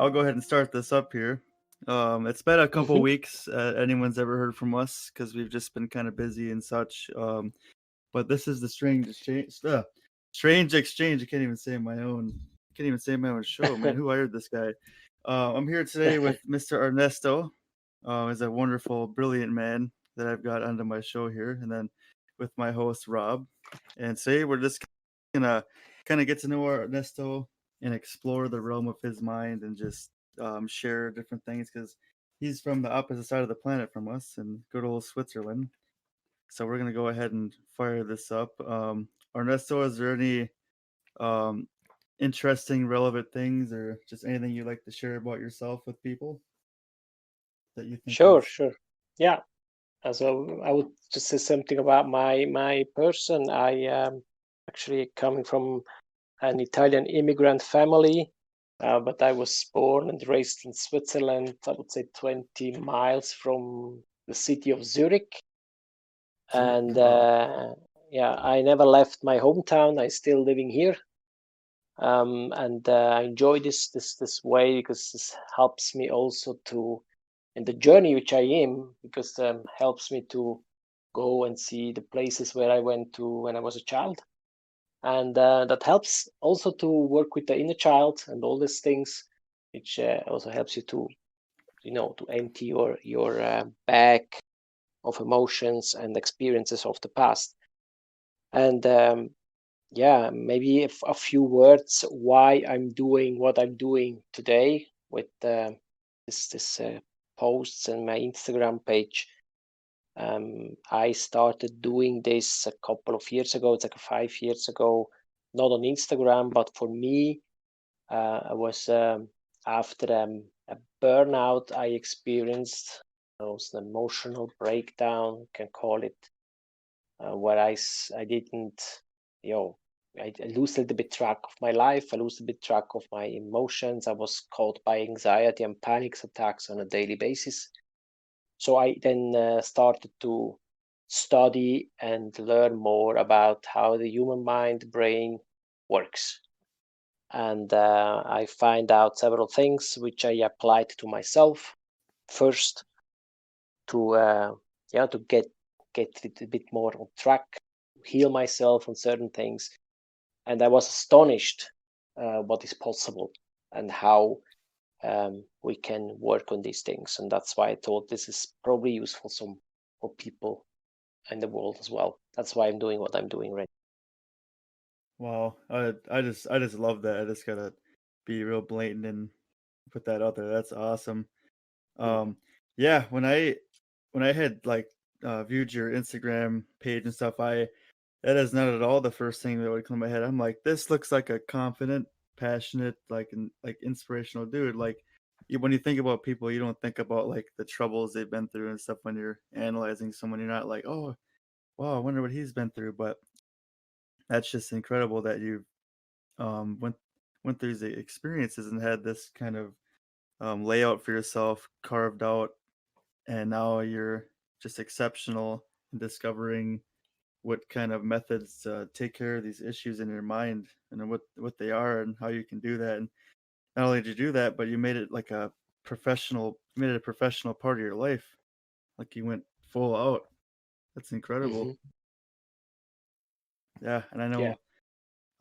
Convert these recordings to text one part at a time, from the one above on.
I'll go ahead and start this up here. It's been a couple Mm-hmm. weeks. Anyone's ever heard from us because we've just been kind of busy and such. But this is the strange exchange. Strange exchange. I can't even say my own. Can't even say my own show, man. Who hired this guy? I'm here today with Mr. Ernesto. He's a wonderful, brilliant man that I've got onto my show here, and then with my host Rob. And today we're just gonna kind of get to know our Ernesto and explore the realm of his mind and just share different things because he's from the opposite side of the planet from us in good old Switzerland. So we're gonna go ahead and fire this up. Ernesto, is there any um, interesting, relevant things or just anything you'd like to share about yourself with people that you think Sure, is sure. Yeah. So I would just say something about my person. I actually coming from an Italian immigrant family, but I was born and raised in Switzerland. I would say 20 miles from the city of Zurich, Zurich? and Wow. yeah, I never left my hometown. I still living here, and I enjoy this way because this helps me also to in the journey which I am because helps me to go and see the places where I went to when I was a child, and that helps also to work with the inner child and all these things, which also helps you to to empty your bag of emotions and experiences of the past. And yeah, maybe a few words why I'm doing what I'm doing today with this posts and my Instagram page. I started doing this a couple of years ago. It's like 5 years ago, not on Instagram, but for me, I was after a burnout I experienced. It was an emotional breakdown, you can call it, where I didn't, you know, I lose a little bit track of my life. I lose a bit track of my emotions. I was caught by anxiety and panic attacks on a daily basis. So I then started to study and learn more about how the human mind brain works. And I find out several things which I applied to myself first to yeah to get a little bit more on track, heal myself on certain things. And I was astonished what is possible and how we can work on these things. And that's why I thought this is probably useful some for people in the world as well. That's why I'm doing what I'm doing right. Wow. I just love that. I just gotta be real blatant and put that out there. That's awesome. Mhm. Um, yeah, when I had like viewed your Instagram page and stuff, I that is not at all the first thing that would come to my head. I'm like, this looks like a confident, passionate, like inspirational dude. Like when you think about people, you don't think about like the troubles they've been through and stuff when you're analyzing someone. You're not like, oh, wow, I wonder what he's been through. But that's just incredible that you went through these experiences and had this kind of layout for yourself carved out, and now you're just exceptional in discovering what kind of methods take care of these issues in your mind and what they are and how you can do that. And not only did you do that, but you made it like a made it a professional part of your life. Like you went full out. That's incredible. Mhm. Yeah, and I Yeah. know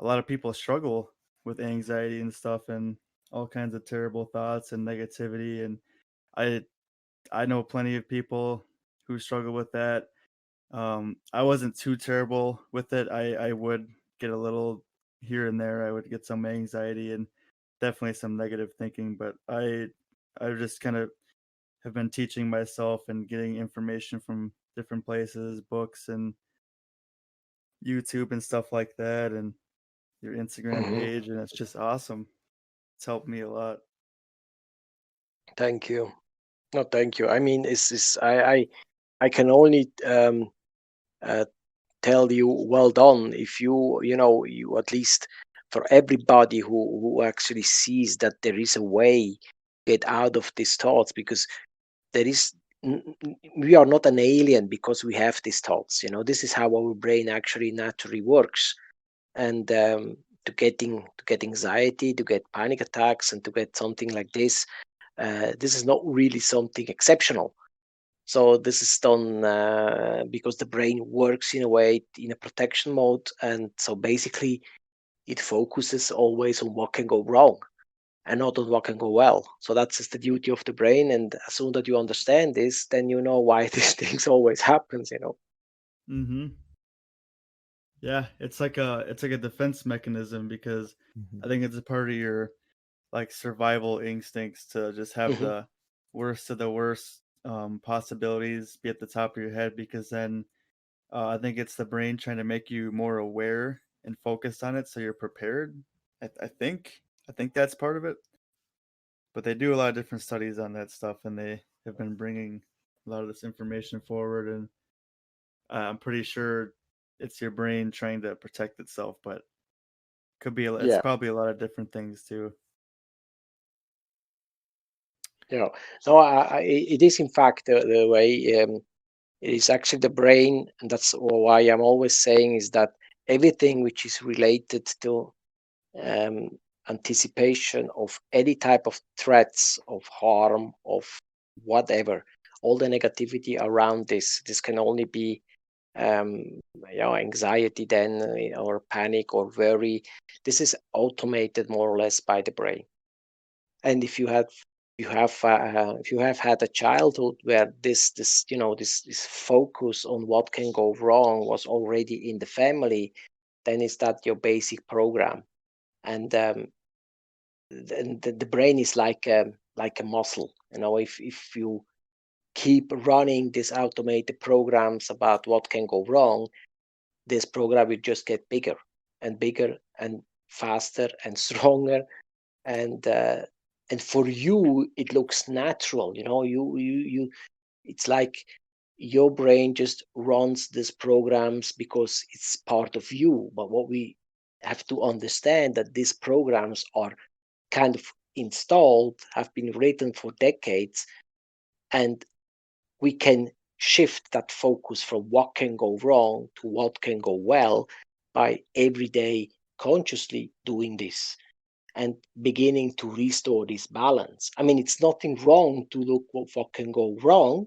a lot of people struggle with anxiety and stuff and all kinds of terrible thoughts and negativity. And I I know plenty of people who struggle with that. I wasn't too terrible with it. I would get a little here and there. I would get some anxiety and definitely some negative thinking, but I just kind of have been teaching myself and getting information from different places, books and YouTube and stuff like that, and your Instagram Mhm. page, and it's just awesome. It's helped me a lot. Thank you. No, thank you. I mean, it's I can only uh, tell you well done if you at least for everybody who actually sees that there is a way get out of these thoughts because there is we are not an alien because we have these thoughts. This is how our brain actually naturally works. And to get anxiety, to get panic attacks, and to get something like this. This is not really something exceptional. So this is done because the brain works in a way in a protection mode, and so basically it focuses always on what can go wrong and not on what can go well. So that's just the duty of the brain. And as soon that you understand this, then you know why these things always happens. Mhm. Yeah, it's like a defense mechanism because Mhm. I think it's a part of your like survival instincts to just have Hmm. the worst of the worst possibilities be at the top of your head because then I think it's the brain trying to make you more aware and focused on it so you're prepared. I think that's part of it. But they do a lot of different studies on that stuff, and they have been bringing a lot of this information forward. And I'm pretty sure it's your brain trying to protect itself, but it's Yeah, probably a lot of different things too. yeah. So it is in fact the way it is actually the brain, and that's why I'm always saying is that everything which is related to um, anticipation of any type of threats, of harm, of whatever, all the negativity around this can only be anxiety then, or panic or worry. This is automated more or less by the brain. And if you have had a childhood where this focus on what can go wrong was already in the family, then is that your basic program. And then the brain is like a muscle. If you keep running these automated programs about what can go wrong, this program will just get bigger and bigger and faster and stronger. And for you it looks natural. You It's like your brain just runs these programs because it's part of you. But what we have to understand that these programs are kind of installed, have been written for decades, and we can shift that focus from what can go wrong to what can go well by every day consciously doing this and beginning to restore this balance. I mean, it's nothing wrong to look what can go wrong,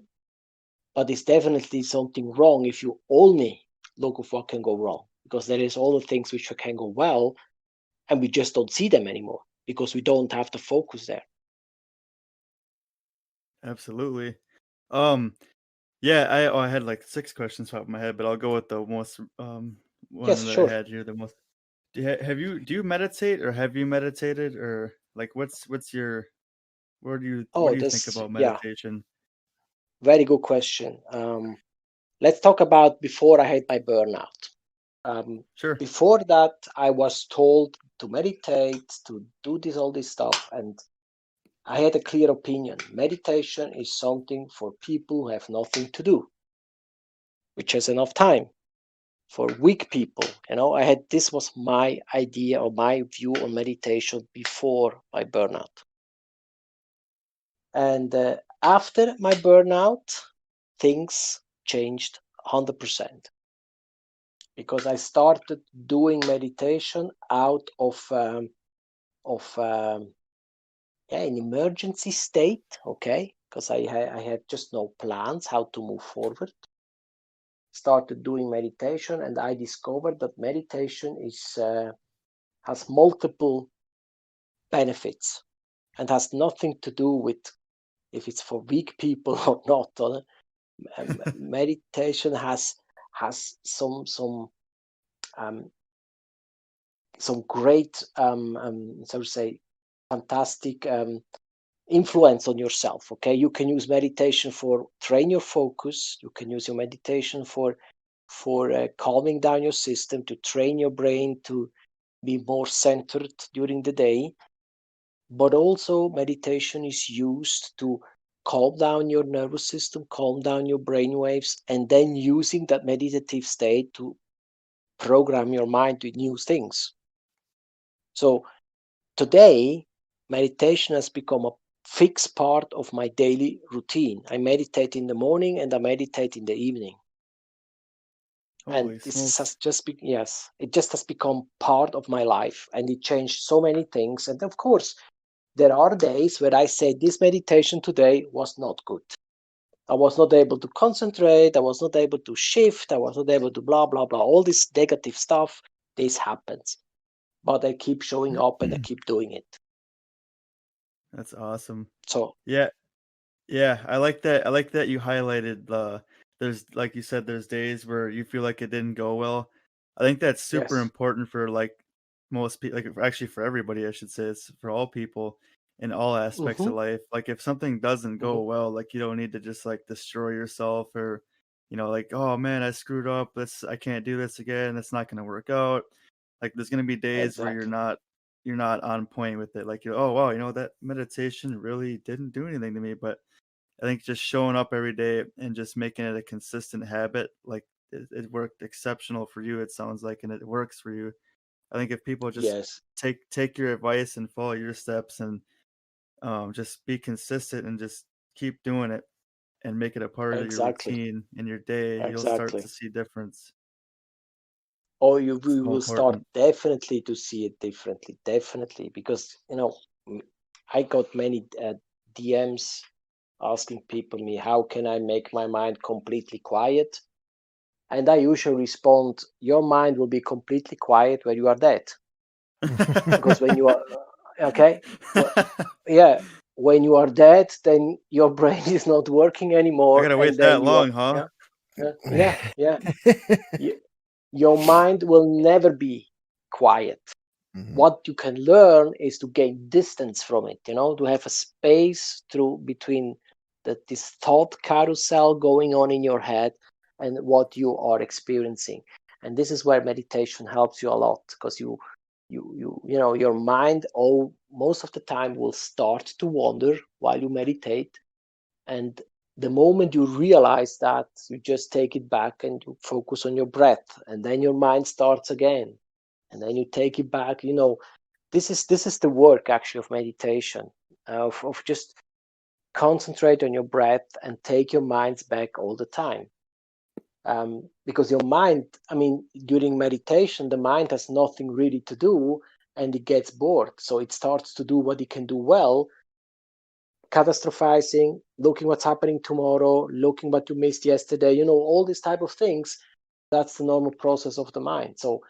but it's definitely something wrong if you only look at what can go wrong, because there is all the things which can go well, and we just don't see them anymore because we don't have the focus there. Absolutely. Um, yeah, I had like 6 questions off my head, but I'll go with the most one Yes, that I sure. had here. The most. Do you meditate or have you meditated or like what's your what Oh, do you think this, about yeah, meditation? very good question. Let's talk about before I had my burnout. Um, Sure. Before that, I was told to meditate, to do all this stuff, and I had a clear opinion. Meditation is something for people who have nothing to do, which has enough time. For weak people, I had this was my idea or my view on meditation before my burnout. And after my burnout, things changed 100% because I started doing meditation out of yeah, an emergency state, okay, because I had just no plans how to move forward. Started doing meditation, and I discovered that meditation has multiple benefits and has nothing to do with if it's for weak people or not. Meditation has um, some great so to say fantastic influence on yourself. Okay, you can use meditation for train your focus. You can use your meditation for calming down your system, to train your brain to be more centered during the day. But also meditation is used to calm down your nervous system, calm down your brain waves, and then using that meditative state to program your mind with new things. So today, meditation has become a fixed part of my daily routine. I meditate in the morning and I meditate in the evening. And Holy this has smokes. yes, it just has become part of my life, and it changed so many things. And of course, there are days where I say this meditation today was not good. I was not able to concentrate. I was not able to shift. I was not able to blah, blah, blah. All this negative stuff, this happens. But I keep showing up and I keep doing it. That's awesome. So, Yeah, yeah, I like that. I like that you highlighted there's like you said, there's days where you feel like it didn't go well. I think that's super yes. important for like most people, like actually for everybody, I should say. It's for all people in all aspects Mm-hmm. of life. Like if something doesn't Mm-hmm. go well, like you don't need to just like destroy yourself or like, oh man, I screwed up. I can't do this again. It's not gonna work out. Like there's gonna be days where Exactly. you're not on point with it. Like you oh wow, that meditation really didn't do anything to me. But I think just showing up every day and just making it a consistent habit, like it worked exceptional for you, it sounds like, and it works for you. I think if people just Yes. take your advice and follow your steps and just be consistent and just keep doing it and make it a part of your Exactly. routine in your day, you'll start to Exactly. see difference. Or you It's we so will start important. definitely to see it differently. Definitely. Because, mm, I got many DMs asking people me, how can I make my mind completely quiet? And I usually respond, your mind will be completely quiet when you are dead. Because when you are, okay, well, yeah, when you are dead, then your brain is not working I anymore. gotta And wait then that you are, long, huh? yeah, yeah. Y- Your mind will never be quiet. Mhm. What you can learn is to gain distance from it, to have a space through between this thought carousel going on in your head and what you are experiencing. And this is where meditation helps you a lot, because your mind all most of the time will start to wander while you meditate. And the moment you realize that, you just take it back and you focus on your breath, and then your mind starts again, and then you take it back. This is the work actually of meditation, of just concentrate on your breath and take your minds back all the time. Because your mind, I mean, during meditation, the mind has nothing really to do, and it gets bored, so it starts to do what it can do well: catastrophizing, looking what's happening tomorrow, looking what you missed yesterday, all these type of things. That's the normal process of the mind. So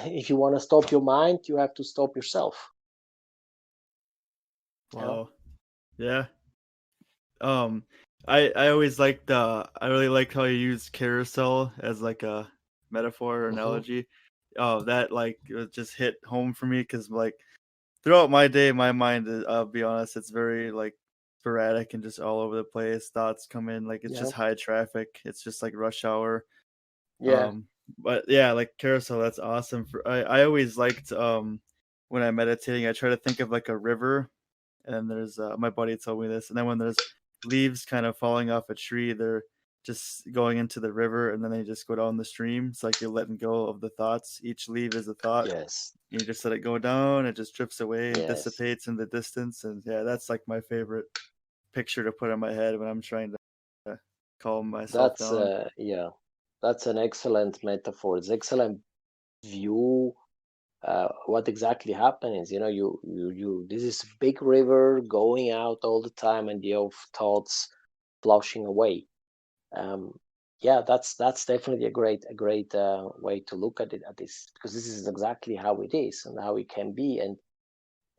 if you want to stop your mind, you have to stop yourself. you know Wow. Yeah. Um, I always liked I really like how you use carousel as like a metaphor or hmm analogy. Oh, that like it just hit home for me because like throughout my day, my mind is, I'll be honest, it's very like sporadic and just all over the place. Thoughts come in like it's yeah just high traffic. It's just like rush hour. yeah But yeah, like carousel, that's awesome. I always liked when I'm meditating, I try to think of like a river, and then there's my buddy told me this, and then when there's leaves kind of falling off a tree, they're just going into the river, and then they just go down the stream. It's like you're letting go of the thoughts. Each leaf is a thought. yes You just let it go down. It just drifts away and yes dissipates in the distance. And yeah, that's like my favorite picture to put in my head when I'm trying to calm myself that's down. yeah that's an excellent metaphor. It's excellent view. What exactly happened is, you this is big river going out all the time, and your thoughts flushing away. um, yeah, that's definitely a great way to look at this, because this is exactly how it is and how it can be. And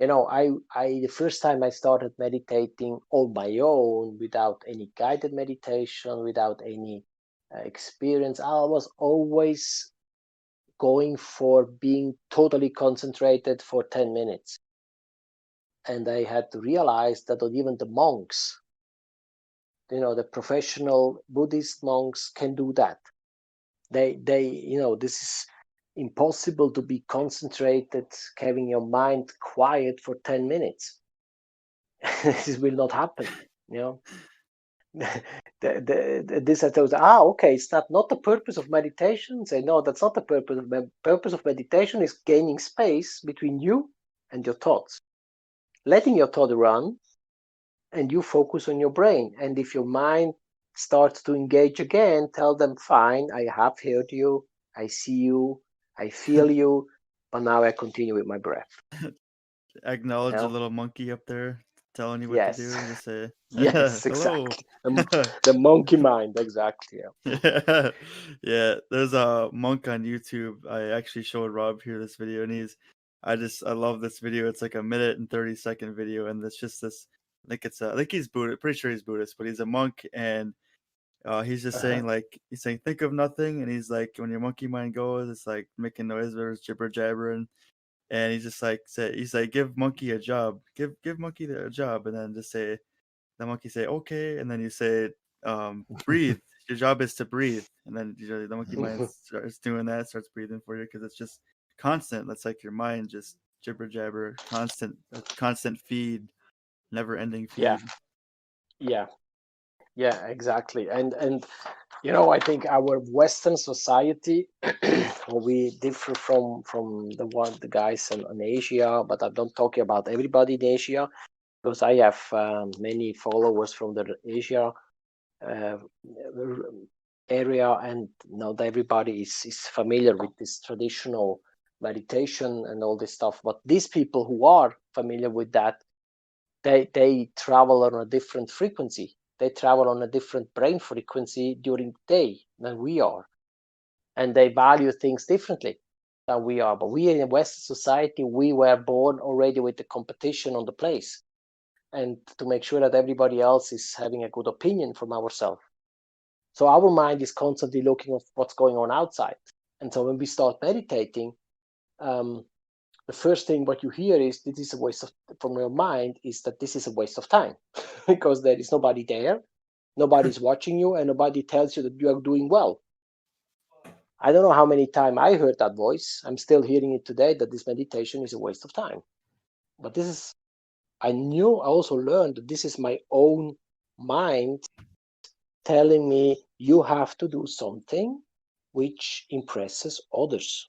I the first time I started meditating on my own, without any guided meditation, without any experience, I was always going for being totally concentrated for 10 minutes. And I had to realize that not even the monks, the professional Buddhist monks, can do that. This is impossible to be concentrated, having your mind quiet for 10 minutes. This will not happen, you know. This I thought, okay, it's not the purpose of meditation. Say, no, that's not the purpose. Purpose of meditation is gaining space between you and your thoughts, letting your thought run, and you focus on your brain. And if your mind start to engage again, tell them, fine, I have heard you, I see you, I feel you, but now I continue with my breath. You Acknowledge a know? little monkey up there telling you what to Yes, do. Just say, yes, hello. exactly. The monkey mind, exactly. Yeah. Yeah, yeah. There's a monk on YouTube. I actually showed Rob here this video, and I love this video. It's like a minute and 30-second video, and it's just this. I think he's Buddhist. Pretty sure he's Buddhist, but he's a monk, and he's just Uh-huh. saying he's saying think of nothing, and he's like when your monkey mind goes, it's like making noise or it's jibber jabbering, and he's just like he's like give monkey a job, give monkey a job, and then just say the monkey say okay, and then you say breathe. Your job is to breathe, and then the monkey mind starts doing that, starts breathing for you because it's just constant. That's like your mind just jibber jabber, constant feed, never ending Yeah, feed. yeah, yeah, exactly. And I think our Western society, we differ from the guys in Asia, but I'm not talking about everybody in Asia because I have many followers from the Asia uh, area, and not everybody is familiar with this traditional meditation and all this stuff. But these people who are familiar with that, they travel on a different frequency. They travel on a different brain frequency during the day than we are, and they value things differently than we are. But we in Western society, we were born already with the competition on the place, and to make sure that everybody else is having a good opinion from ourselves. So our mind is constantly looking at what's going on outside. And so when we start meditating, um, the first thing what you hear is this is a waste of from your mind is that this is a waste of time because there is nobody there, nobody's watching you, and nobody tells you that you are doing well. I don't know how many times I heard that voice. I'm still hearing it today that this meditation is a waste of time. But I also learned that this is my own mind telling me you have to do something which impresses others.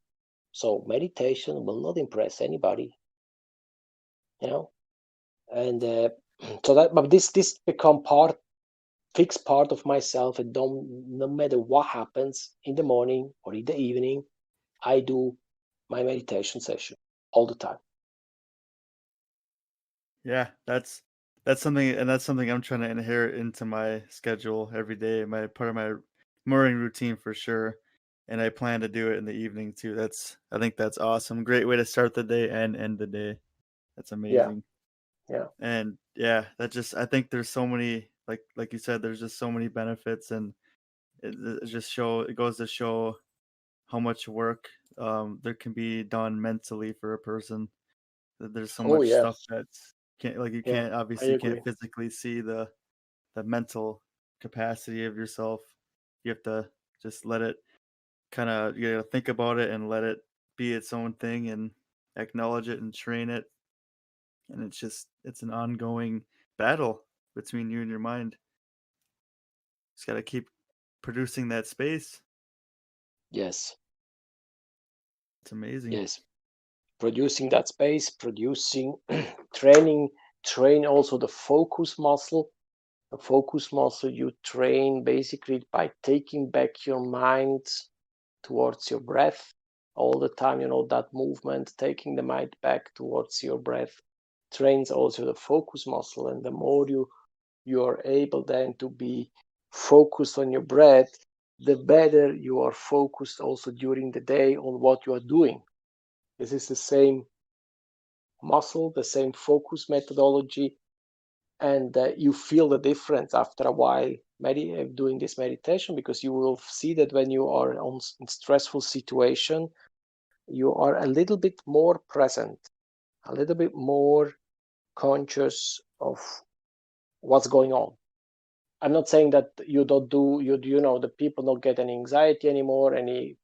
So meditation will not impress anybody, you know. And so that, but this become fixed part of myself, and don't no matter what happens in the morning or in the evening, I do my meditation session all the time. Yeah, that's something I'm trying to inherit into my schedule every day, my part of my morning routine for sure. And I plan to do it in the evening too. I think that's awesome. Great way to start the day and end the day. That's Yeah, amazing. yeah. And yeah, I think there's so many like you said, there's just so many benefits, and it goes to show how much work there can be done mentally for a person. There's so Oh much yeah, stuff that's can't like you yeah. can't I obviously can't agree. physically see the mental capacity of yourself. You have to just let it kind of you gotta think about it and let it be its own thing and acknowledge it and train it. And it's an ongoing battle between you and your mind. Just gotta keep producing that space. Yes, It's amazing. yes. Producing that space, producing training, train also the focus muscle. The focus muscle you train basically by taking back your mind towards your breath all the time. That movement, taking the mind back towards your breath, trains also the focus muscle. And the more you are able then to be focused on your breath, the better you are focused also during the day on what you are doing. This is the same muscle, the same focus methodology, and you feel the difference after a while doing this meditation, because you will see that when you are in stressful situation, you are a little bit more present, a little bit more conscious of what's going on. I'm not saying that you don't do the people don't get any anxiety anymore, any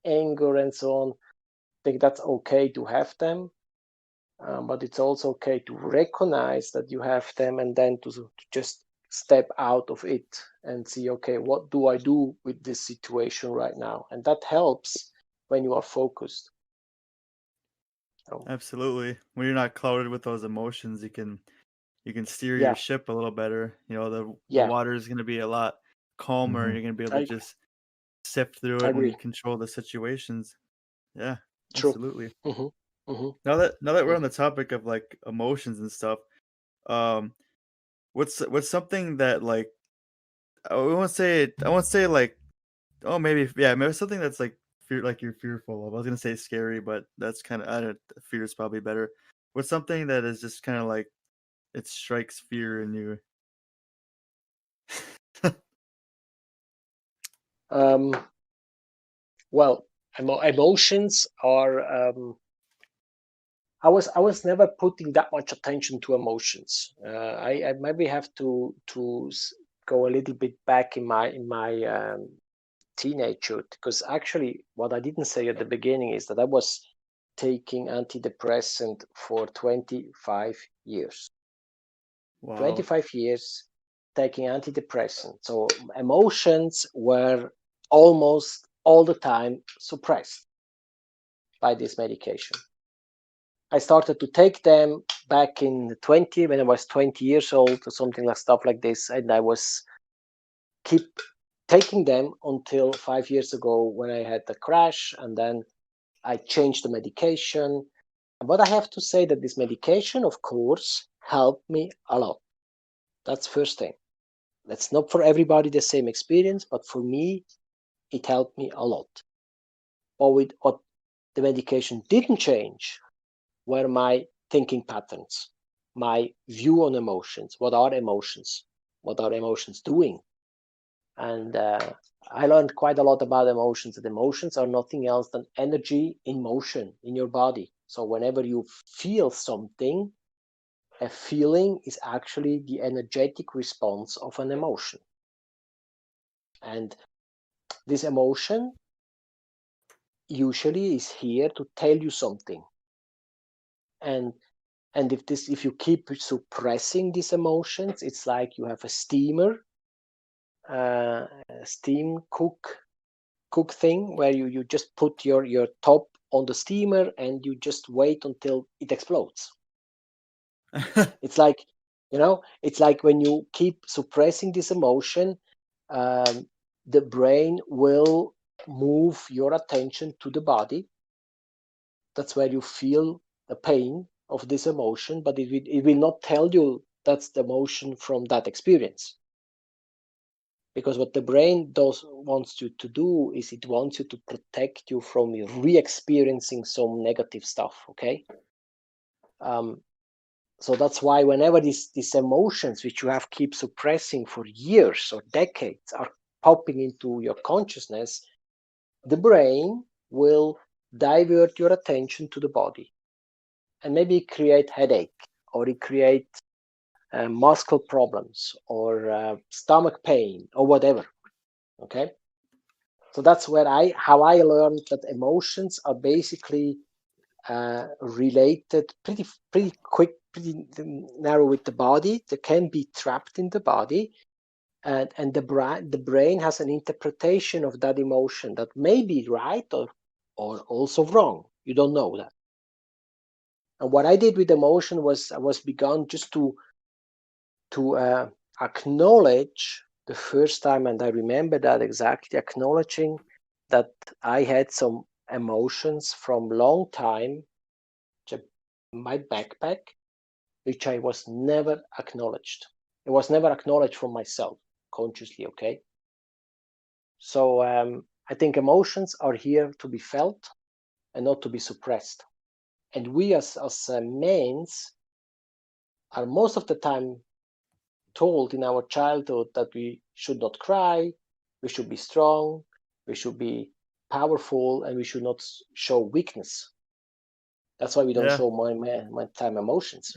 anger and so on. I think that's okay to have them. But it's also okay to recognize that you have them, and then to just step out of it and see, okay, what do I do with this situation right now? And that helps when you are focused. So, Absolutely. When you're not clouded with those emotions, you can you can steer your Yeah, ship a little better. You know, the yeah, water is going to be a lot calmer. Hmm. You're going to be able to I, just sift through I it agree. and control the situations. Yeah, True. absolutely. Hmm. Hmm. Now that we're on the topic of like emotions and stuff, um, what's something that like I won't say like, oh, maybe something that's like like you're fearful of. I was gonna say scary, but that's kind of, I don't, fear is probably better. What's something that is just kind of like it strikes fear in you? Um, well, emotions are. I was never putting that much attention to emotions. I maybe have to go a little bit back in my teenagehood, because actually what I didn't say at the beginning is that I was taking antidepressant for 25 years. Wow. 25 years taking antidepressant. So emotions were almost all the time suppressed by this medication. I started to take them back in 20 when I was 20 years old or something like stuff like this, and I was keep taking them until 5 years ago when I had the crash, and then I changed the medication. But I have to say that this medication, of course, helped me a lot. That's first thing. That's not for everybody the same experience, but for me, it helped me a lot. But with what the medication didn't change were my thinking patterns, my view on emotions. What are emotions? What are emotions doing? And I learned quite a lot about emotions. That emotions are nothing else than energy in motion in your body. So whenever you feel something, a feeling is actually the energetic response of an emotion. And this emotion usually is here to tell you something. And if you keep suppressing these emotions, it's like you have a steamer, a steam cook thing where you just put your top on the steamer and you just wait until it explodes. It's like, it's like when you keep suppressing this emotion, um, the brain will move your attention to the body. That's where you feel the pain of this emotion, but it will not tell you that's the emotion from that experience. Because what the brain does wants you to do is it wants you to protect you from re-experiencing some negative stuff. Okay, um, so that's why whenever these emotions which you have keep suppressing for years or decades are popping into your consciousness, the brain will divert your attention to the body and maybe create headache, or it create muscle problems, or stomach pain, or whatever. Okay, so that's where how I learned that emotions are basically related pretty quick, pretty narrow with the body. They can be trapped in the body, and the brain has an interpretation of that emotion that may be right or also wrong. You don't know that. And what I did with emotion was I was begun just to acknowledge the first time, and I remember that exactly, acknowledging that I had some emotions from long time in my backpack, which I was never acknowledged. It was never acknowledged from myself consciously. Okay, so I think emotions are here to be felt and not to be suppressed. And we as men are most of the time told in our childhood that we should not cry, we should be strong, we should be powerful, and we should not show weakness. That's why we don't Yeah. show my time emotions.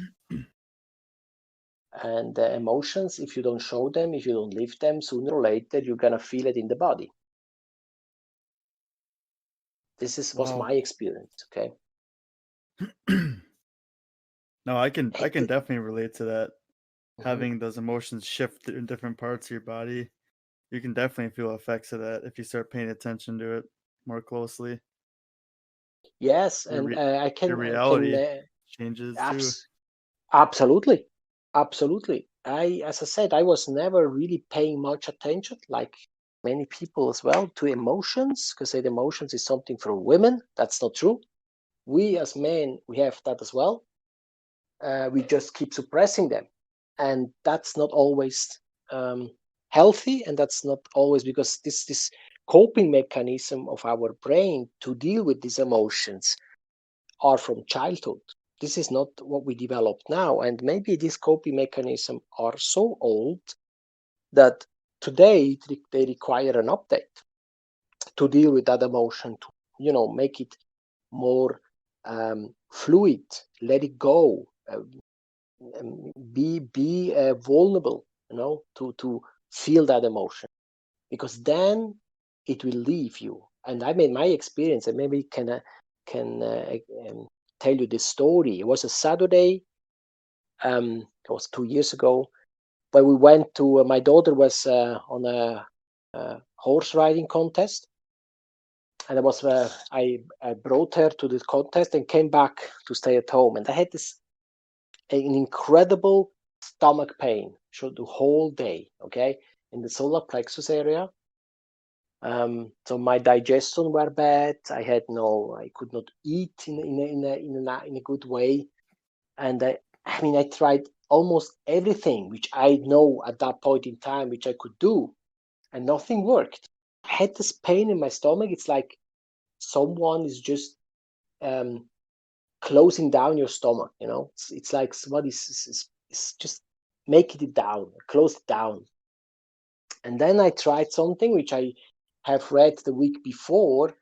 And emotions, if you don't show them, if you don't live them, sooner or later you're gonna feel it in the body. Was Wow. my experience. Okay. No, I can definitely relate to that. Mhm. Having those emotions shift in different parts of your body, you can definitely feel effects of that if you start paying attention to it more closely. Yes, Your and re- I your can reality changes too. absolutely, Absolutely. As I said, I was never really paying much attention, like many people as well, to emotions, because said emotions is something for women. That's not true. We as men, we have that as well. We just keep suppressing them, and that's not always healthy, and that's not always because this coping mechanism of our brain to deal with these emotions are from childhood. This is not what we developed now, and maybe these coping mechanisms are so old that today they require an update to deal with that emotion, to make it more fluid, let it go, be vulnerable, to feel that emotion, because then it will leave you. And I made my experience, and maybe can tell you this story. It was a Saturday, it was 2 years ago, where we went to. My daughter was on a horse riding contest, and I brought her to the contest and came back to stay at home. And I had an incredible stomach pain for the whole day. Okay, in the solar plexus area. So my digestion were bad. I could not eat in a good way, and I mean, I tried almost everything which I know at that point in time which I could do, and nothing worked. I had this pain in my stomach. It's like someone is just um, closing down your stomach. It's like somebody is just making it down, close it down. And then I tried something which I have read the week before,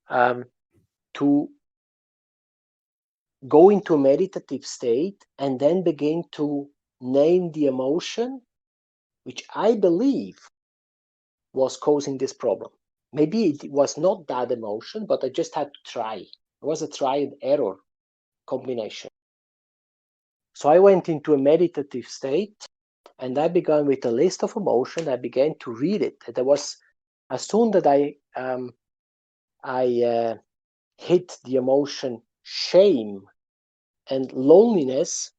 to go into a meditative state and then begin to name the emotion which I believe was causing this problem. Maybe it was not that emotion, but I just had to try. It was a try and error combination. So I went into a meditative state and I began with a list of emotions. I began to read it. And there was, as soon that I hit the emotion shame and loneliness,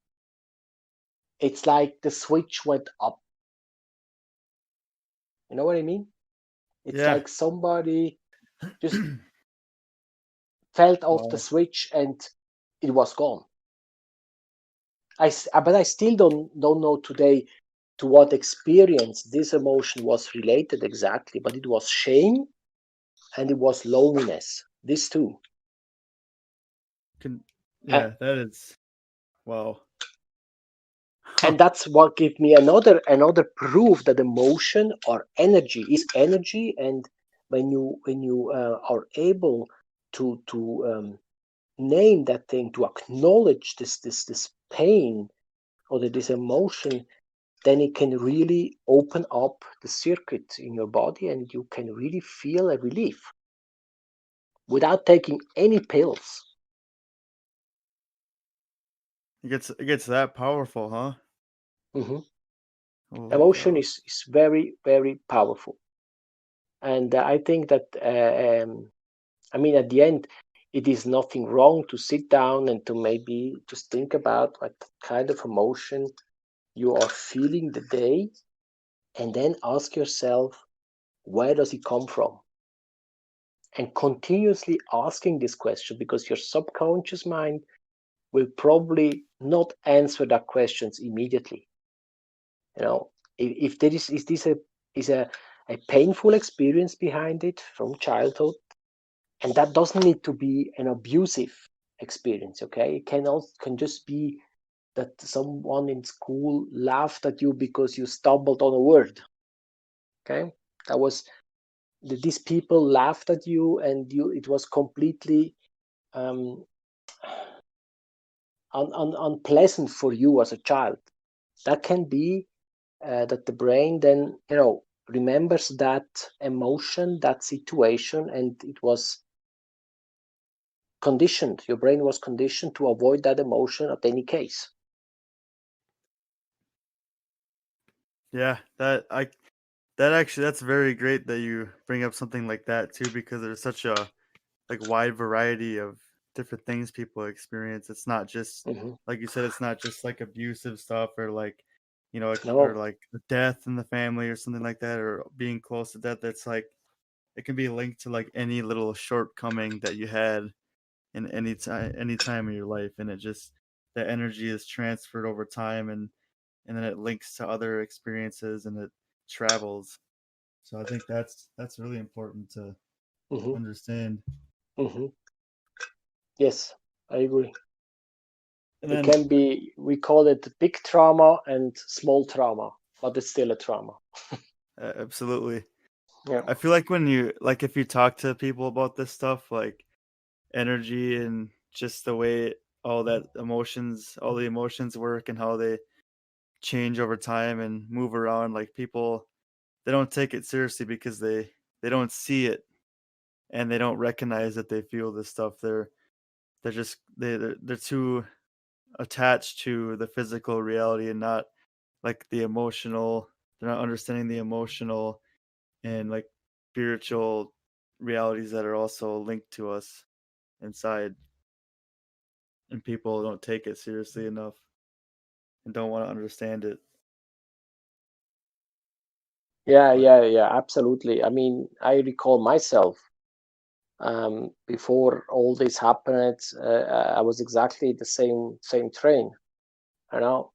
it's like the switch went up. You know what I mean? It's Yeah. like somebody just felt off the Wow. switch and it was gone. But I still don't know today to what experience this emotion was related exactly. But it was shame and it was loneliness. These two. Can Uh, Yeah, that is wow. Huh. and that's what gave me another proof that emotion or energy is energy. And when you are able to name that thing, to acknowledge this pain or this emotion, then it can really open up the circuit in your body and you can really feel a relief without taking any pills. It gets that powerful, huh? Mhm. Holy Emotion cow. is very, very powerful. And I think that, I mean, at the end, it is nothing wrong to sit down and to maybe just think about what kind of emotion you are feeling the day, and then ask yourself, where does it come from? And continuously asking this question, because your subconscious mind will probably not answer that questions immediately. If there is this a painful experience behind it from childhood, and that doesn't need to be an abusive experience. Okay, it can just be that someone in school laughed at you because you stumbled on a word. Okay, that was these people laughed at you, and it was completely um, unpleasant for you as a child. That can be that the brain then remembers that emotion, that situation, and it was conditioned. Your brain was conditioned to avoid that emotion at any case. Yeah, that's very great that you bring up something like that too, because there's such a like wide variety of different things people experience. It's not just Hmm. like you said, it's not just like abusive stuff or like, or No. like death in the family or something like that, or being close to death. It's like it can be linked to like any little shortcoming that you had in any time in your life, and it just the energy is transferred over time, and then it links to other experiences and it travels. So I think that's really important to Hmm. understand. Hmm. Yes, I agree. And It then can be, we call it big trauma and small trauma, but it's still a trauma. absolutely, Yeah. I feel like when you like if you talk to people about this stuff, like energy and just the way all the emotions work and how they change over time and move around, like people they don't take it seriously because they don't see it and they don't recognize that they feel this stuff. They're just they're too attached to the physical reality and not like the emotional. They're not understanding the emotional and like spiritual realities that are also linked to us inside, and people don't take it seriously enough and don't want to understand it. Yeah, But yeah, yeah, absolutely. I mean, I recall myself, before all this happened, I was exactly the same train, you know.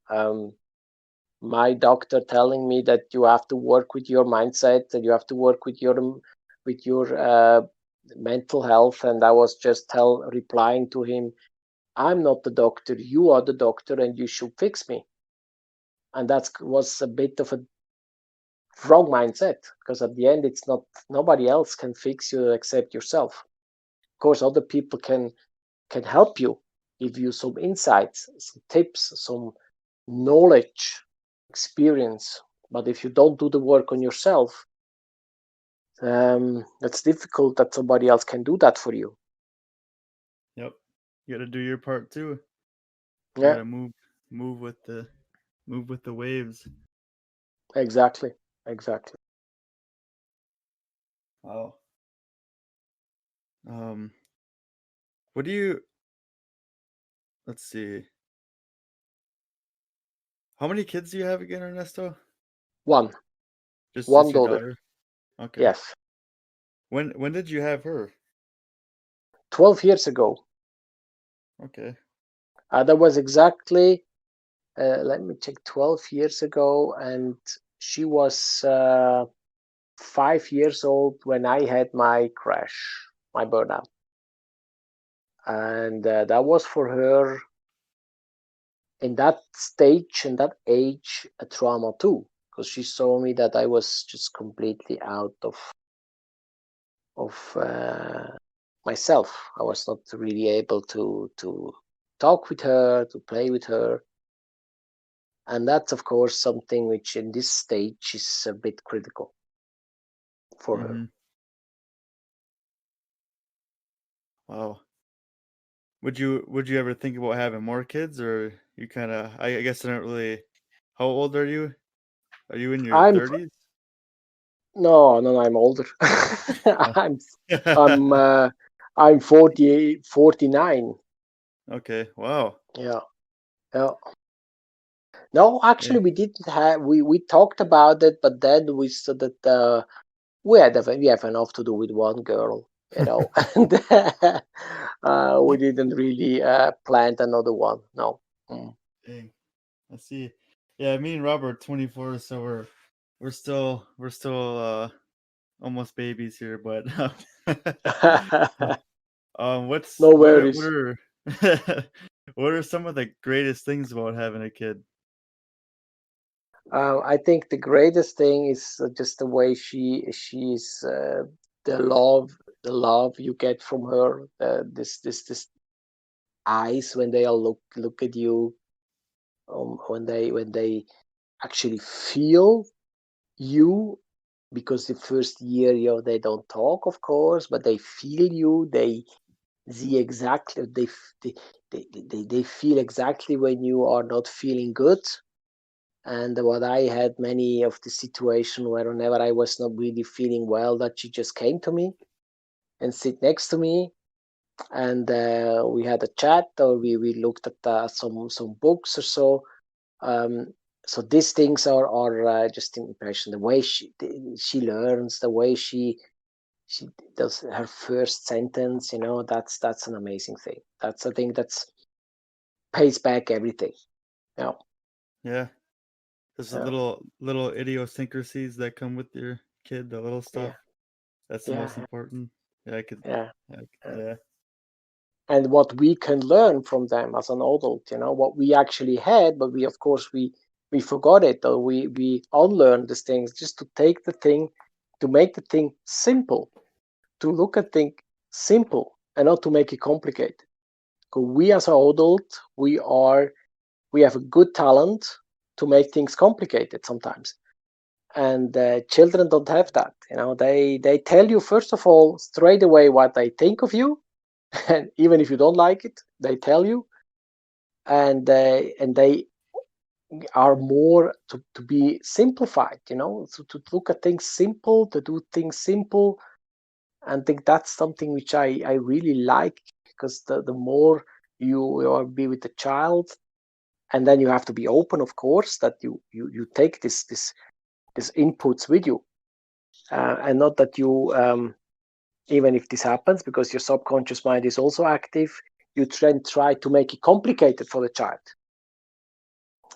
My doctor telling me that you have to work with your mindset, that you have to work with your mental health, and I was just tell replying to him, I'm not the doctor, you are the doctor, and you should fix me. And that was a bit of a wrong mindset, because at the end, it's not, nobody else can fix you except yourself. Of course, other people can help you, give you some insights, some tips, some knowledge, experience. But if you don't do the work on yourself, it's difficult that somebody else can do that for you. yep, you got to do your part too. You got Yeah, to move with the move with the waves. exactly, exactly. Wow. Um, what do you? Let's see. How many kids do you have again, Ernesto? One, Just one your daughter. daughter? Okay. Yes, When did you have her? 12 years ago. Okay. That was exactly. Let me check. 12 years ago, and she was 5 years old when I had my crash, my burnout, and that was for her in that stage and that age a trauma too, because she saw me that I was just completely out of myself. I was not really able to talk with her, to play with her, and that's of course something which in this stage is a bit critical for her. Mm-hmm. Wow. Would you ever think about having more kids, or you kind of? I guess I don't really. How old are you? Are you in your I'm 30s? No, no, I'm older. Oh. I'm I'm uh, I'm 49. Okay. Wow. Yeah, yeah. No, actually, Hey. we didn't have. We talked about it, but then we said that we have enough to do with one girl, and we didn't really plant another one. No. Mm. Dang. I see. Yeah, me and Robert are 24, so we're still almost babies here, but what's No what worries. are what are some of the greatest things about having a kid? I think the greatest thing is just the way she's the love you get from her, this eyes when they all look at you, when they actually feel you, because the first year, they don't talk, of course, but they feel you. They see exactly, they feel exactly when you are not feeling good. And what I had many of the situation where whenever I was not really feeling well, that she just came to me and sit next to me, and we had a chat, or we looked at some books or so. Um, so these things are just an impression. The way she learns, the way she does her first sentence, that's an amazing thing. That's a thing that's pays back everything. Yeah, Yeah. There's a yeah, little idiosyncrasies that come with your kid, the little yeah, stuff. That's the yeah, most important. Yeah, I could. yeah. Yeah. Yeah, And what we can learn from them as an adult, what we actually had, but we, of course, we forgot it, or we unlearned these things, just to take the thing, to make the thing simple, to look at things simple, and not to make it complicated. Because we as an adult, we have a good talent to make things complicated sometimes, and children don't have that. They tell you, first of all, straight away what they think of you, and even if you don't like it, they tell you, and they are more to be simplified, so to look at things simple, to do things simple. And think that's something which I really like, because the more you be with the child, and then you have to be open, of course, that you take this inputs with you, and not that you, even if this happens, because your subconscious mind is also active, you try to make it complicated for the child,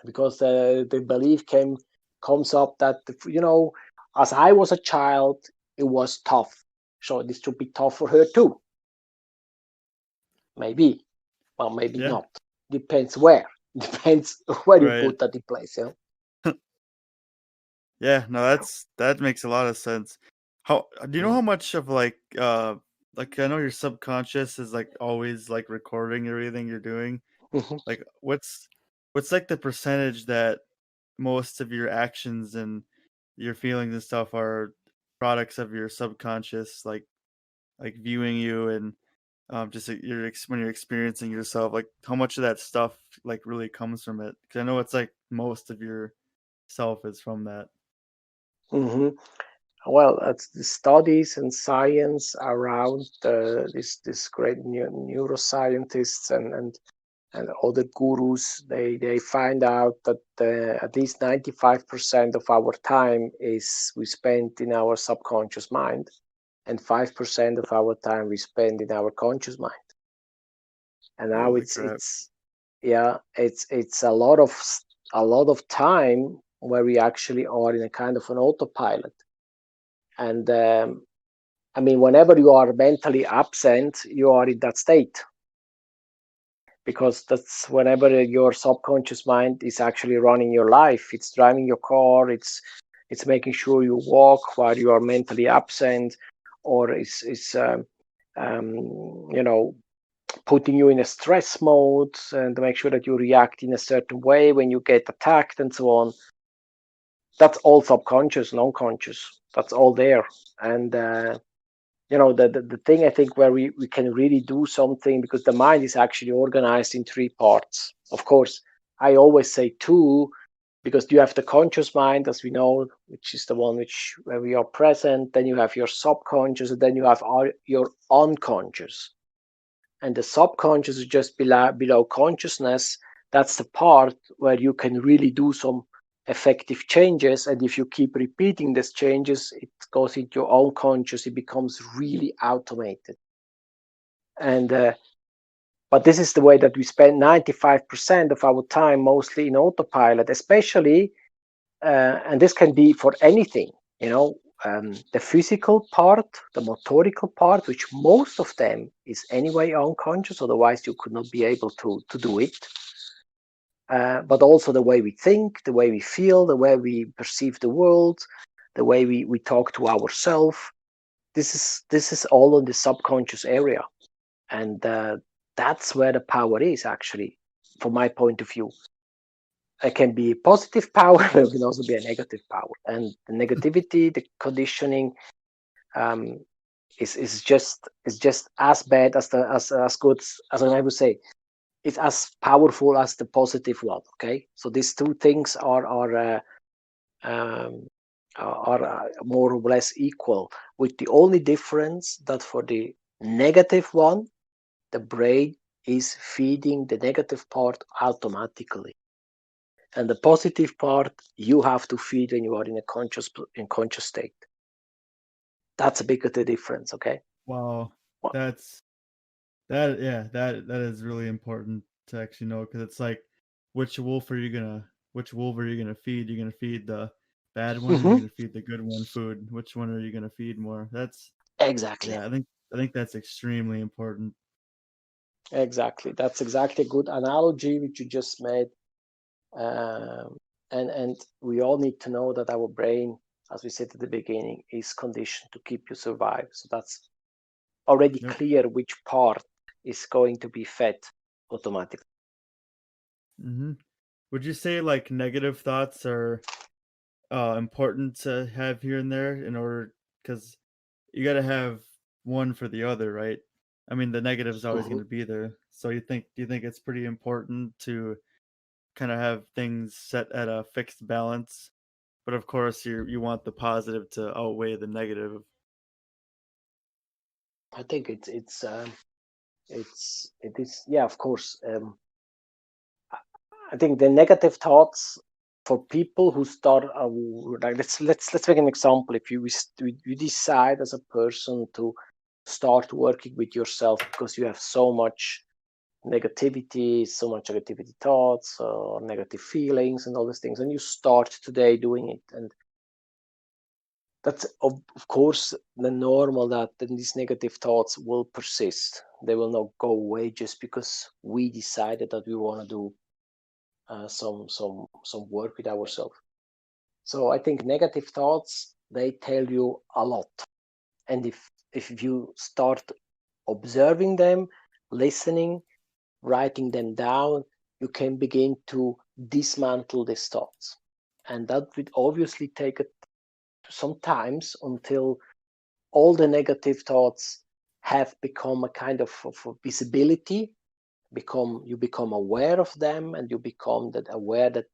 because the belief comes up that, as I was a child, it was tough, so this should be tough for her too. Maybe, well, maybe yeah, not. Depends where. Depends where you right. put that in place. Yeah. Yeah, no, that makes a lot of sense. How do you know Mm. how much of like I know your subconscious is like always like recording everything you're doing. Mhm. Like what's like the percentage that most of your actions and your feelings and stuff are products of your subconscious, like viewing you and just when you're experiencing yourself, like how much of that stuff like really comes from it? Because I know it's like most of your self is from that. Mhm. Well, it's the studies and science around this great neuroscientists and other gurus. They find out that at least 95% of our time is we spend in our subconscious mind, and 5% of our time we spend in our conscious mind. And now Holy it's crap! it's yeah, it's a lot of time where we actually are in a kind of an autopilot. And I mean, whenever you are mentally absent, you are in that state, because that's whenever your subconscious mind is actually running your life. It's driving your car. It's making sure you walk while you are mentally absent, or it's um, you know putting you in a stress mode, and to make sure that you react in a certain way when you get attacked and so on. That's all subconscious and unconscious. That's all there. And the thing, I think, where we can really do something, because the mind is actually organized in three parts. Of course, I always say two, because you have the conscious mind, as we know, which is the one where we are present. Then you have your subconscious, and then you have your unconscious. And the subconscious is just below consciousness. That's the part where you can really do some effective changes, and if you keep repeating these changes, it goes into your unconscious. It becomes really automated. And but this is the way that we spend 95% of our time, mostly in autopilot, especially, and this can be for anything, the physical part, the motorical part, which most of them is anyway unconscious, otherwise you could not be able to do it. But also the way we think, the way we feel, the way we perceive the world, the way we talk to ourselves. This is all in the subconscious area, and that's where the power is, actually, from my point of view. It can be a positive power, but it can also be a negative power. And the negativity, the conditioning, um, is just as bad as the as good as I would say. It's as powerful as the positive one. Okay, so these two things um, are more or less equal, with the only difference that for the negative one, the brain is feeding the negative part automatically, and the positive part you have to feed when you are in a conscious state. That's a big of the difference. Okay. Wow, Well, that's that is really important to actually know because it's like, which wolf are you gonna feed? You're gonna feed the bad one, or you're mhm, gonna feed the good one food. Which one are you gonna feed more? That's exactly. yeah, I think that's extremely important. Exactly. That's exactly a good analogy which you just made. Um, and we all need to know that our brain, as we said at the beginning, is conditioned to keep you survive. So that's already Yep. clear which part is going to be fed automatically. hmm Would you say like negative thoughts are important to have here and there in order because you got to have one for the other, right? I mean, the negative is always going Mhm. to be there. So do you think it's pretty important to kind of have things set at a fixed balance? But of course, you want the positive to outweigh the negative. I think it is, yeah, of course. I think the negative thoughts for people who start like let's take an example. If you decide as a person to start working with yourself because you have so much negativity thoughts or negative feelings and all these things, and you start today doing it, and that's of course the normal that then these negative thoughts will persist. They will not go away just because we decided that we want to do some work with ourselves. So I think negative thoughts, they tell you a lot, and if you start observing them, listening, writing them down, you can begin to dismantle these thoughts, and that would obviously take it sometimes until all the negative thoughts have become a kind of visibility, become you become aware of them, and you become that aware that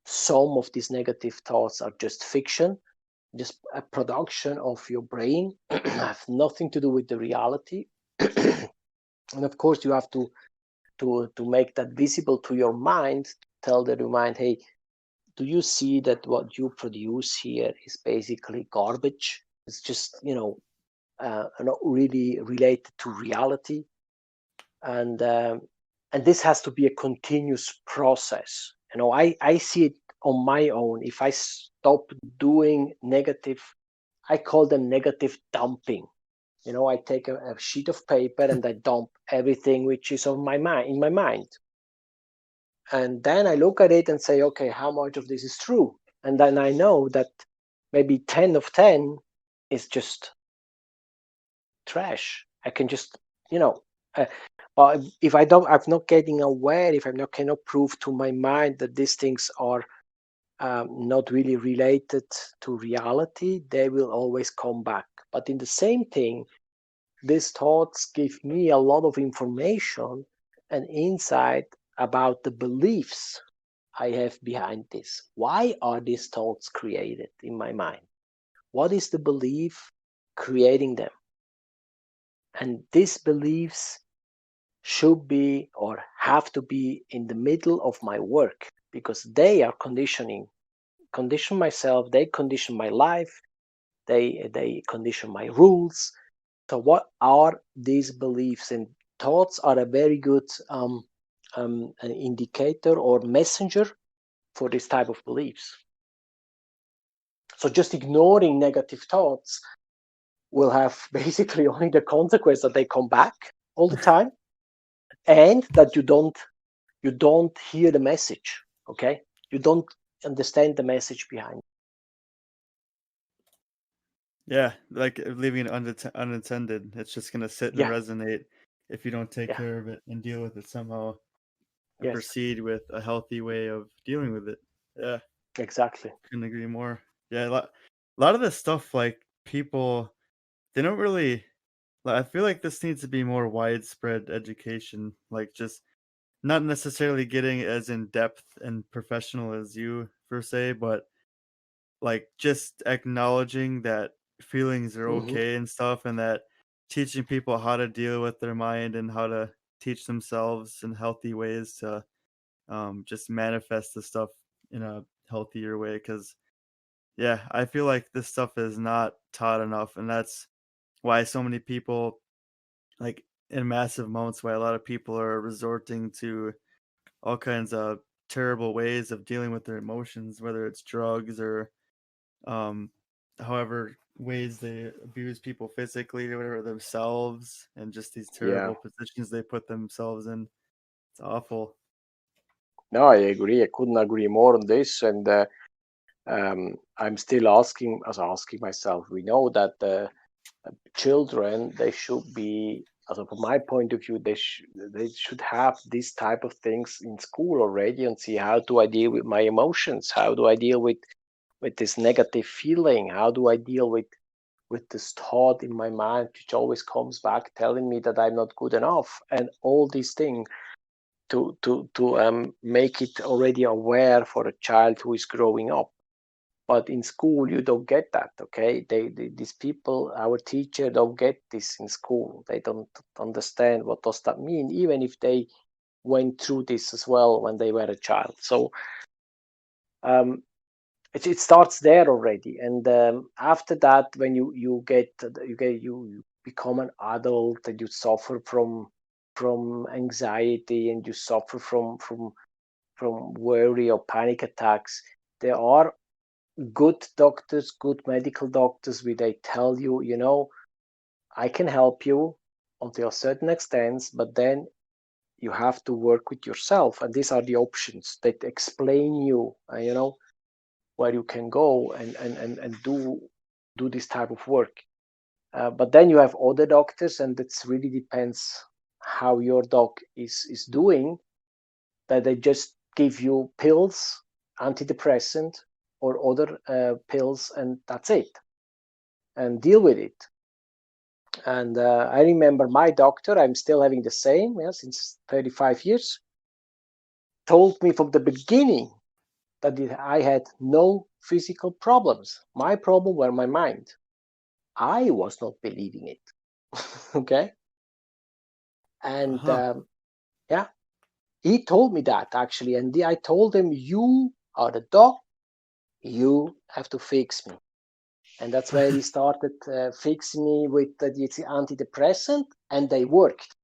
some of these negative thoughts are just fiction, just a production of your brain, have nothing to do with the reality. And of course, you have to make that visible to your mind, tell the mind, hey, do you see that what you produce here is basically garbage? It's just not really related to reality, and um, and this has to be a continuous process. I see it on my own. If I stop doing negative, I call them negative dumping. I take a sheet of paper and I dump everything which is on my mind in my mind, and then I look at it and say, okay, how much of this is true? And then I know that maybe 10 of 10 is just trash. I can just, you know, uh, but if I'm not getting aware, if I'm not cannot prove to my mind that these things are not really related to reality, they will always come back. But in the same thing, these thoughts give me a lot of information and insight about the beliefs I have behind this. Why are these thoughts created in my mind? What is the belief creating them? And these beliefs should be or have to be in the middle of my work because they are condition myself, they condition my life, they condition my rules. So what are these beliefs? And thoughts are a very good an indicator or messenger for this type of beliefs. So just ignoring negative thoughts will have basically only the consequence that they come back all the time, and that you don't hear the message. Okay, you don't understand the message behind. Yeah, like leaving it unintended. It's just gonna sit and Yeah, resonate if you don't take yeah, care of it and deal with it somehow and yes, proceed with a healthy way of dealing with it. Yeah, exactly. couldn't agree more. Yeah, a lot of this stuff, like people, they don't really. Like, I feel like this needs to be more widespread education. Like just not necessarily getting as in depth and professional as you per se, but like just acknowledging that feelings are Hmm. okay and stuff, and that teaching people how to deal with their mind and how to teach themselves in healthy ways to just manifest the stuff in a healthier way. Because yeah, I feel like this stuff is not taught enough, and that's why so many people, like in massive amounts, why a lot of people are resorting to all kinds of terrible ways of dealing with their emotions, whether it's drugs or um, however ways they abuse people physically or whatever themselves, and just these Yeah. terrible positions they put themselves in. It's awful. No, I agree. I couldn't agree more on this. And I'm still asking myself. We know that children, they should be, also from my point of view, they should have this type of things in school already, and see how do I deal with my emotions? How do I deal with this negative feeling? How do I deal with this thought in my mind which always comes back telling me that I'm not good enough, and all these things to make it already aware for a child who is growing up. But in school you don't get that. Okay, these people, our teacher, don't get this in school. They don't understand what does that mean, even if they went through this as well when they were a child. So um, it starts there already. And after that, when you become an adult, and you suffer from anxiety, and you suffer from worry or panic attacks, there are good doctors, good medical doctors, where they tell you, I can help you until a certain extent, but then you have to work with yourself. And these are the options that explain you, where you can go and do this type of work. But then you have other doctors, and it really depends how your doc is doing, that they just give you pills, antidepressant, or other pills, and that's it, and deal with it. And I remember my doctor, I'm still having the same, since 35 years, told me from the beginning that I had no physical problems. My problem were my mind. I was not believing it. Okay. And Huh. yeah, he told me that actually. And I told him, you are the doc, you have to fix me. And that's where he started fixing me with the antidepressant, and they worked.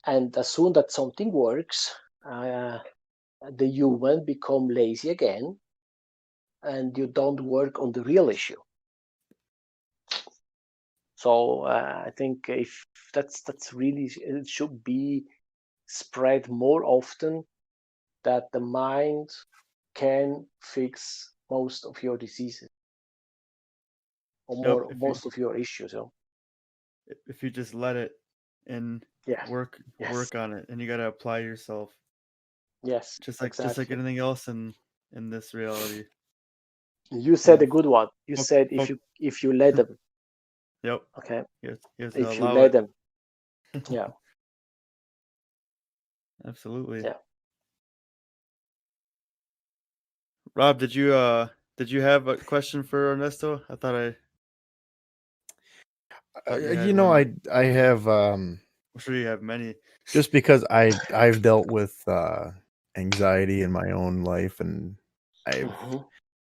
And as soon that something works, the human become lazy again, and you don't work on the real issue. So I think if that's really, it should be spread more often, that the mind can fix most of your diseases, or Yep. most of your issues. If you just let it and Yeah. Yes. work on it, and you gotta apply yourself, Yes. just like Exactly. anything else in this reality. You said Yeah. a good one. You Fuck, said fuck. if you let them. Yep. Okay. You have to If you allow let it. them. Yeah. Absolutely. Yeah. Rob, did you have a question for Ernesto? I thought you had one. I have I'm sure you have many. just because I've dealt with anxiety in my own life, and I've Hmm.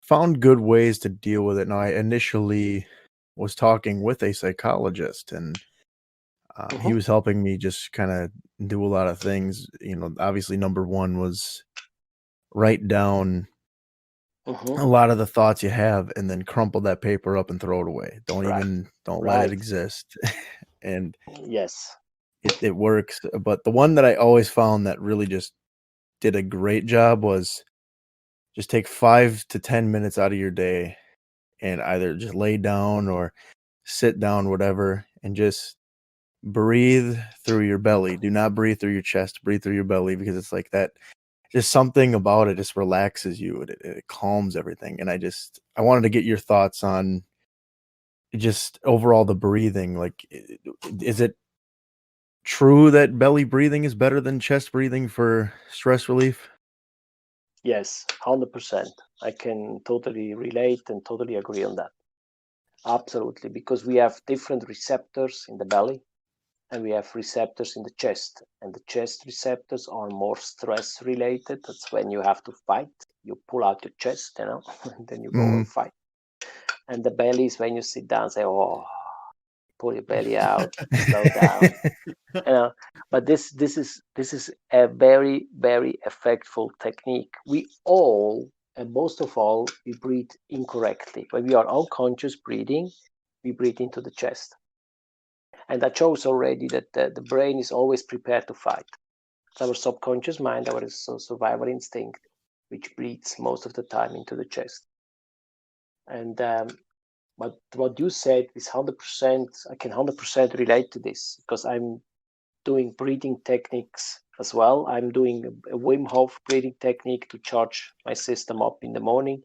found good ways to deal with it. Now, I initially was talking with a psychologist, and he Hmm. was helping me just kind of do a lot of things. Obviously, number one was write down Hmm. a lot of the thoughts you have, and then crumple that paper up and throw it away. Right. Don't let it Right. exist. And Yes. it works. But the one that I always found that really just did a great job was just take 5 to 10 minutes out of your day and either just lay down or sit down, whatever, and just breathe through your belly. Do not breathe through your chest, breathe through your belly, because it's like that. Just something about it just relaxes you. It calms everything. And I wanted to get your thoughts on just overall the breathing. Like, is it true that belly breathing is better than chest breathing for stress relief? Yes. 100%. I can totally relate and totally agree on that. Absolutely, because we have different receptors in the belly and we have receptors in the chest. And the chest receptors are more stress related. That's when you have to fight. You pull out your chest, and then you go and Mhm. fight. And the belly is when you sit down and say, oh, pull your belly out, slow down. But this is a very, very effective technique. We all, and most of all, we breathe incorrectly. When we are unconscious breathing, we breathe into the chest. And that shows already that the brain is always prepared to fight. It's our subconscious mind, our survival instinct, which breathes most of the time into the chest. And what you said is 100%, I can 100% relate to this because I'm doing breathing techniques as well. I'm doing a Wim Hof breathing technique to charge my system up in the morning.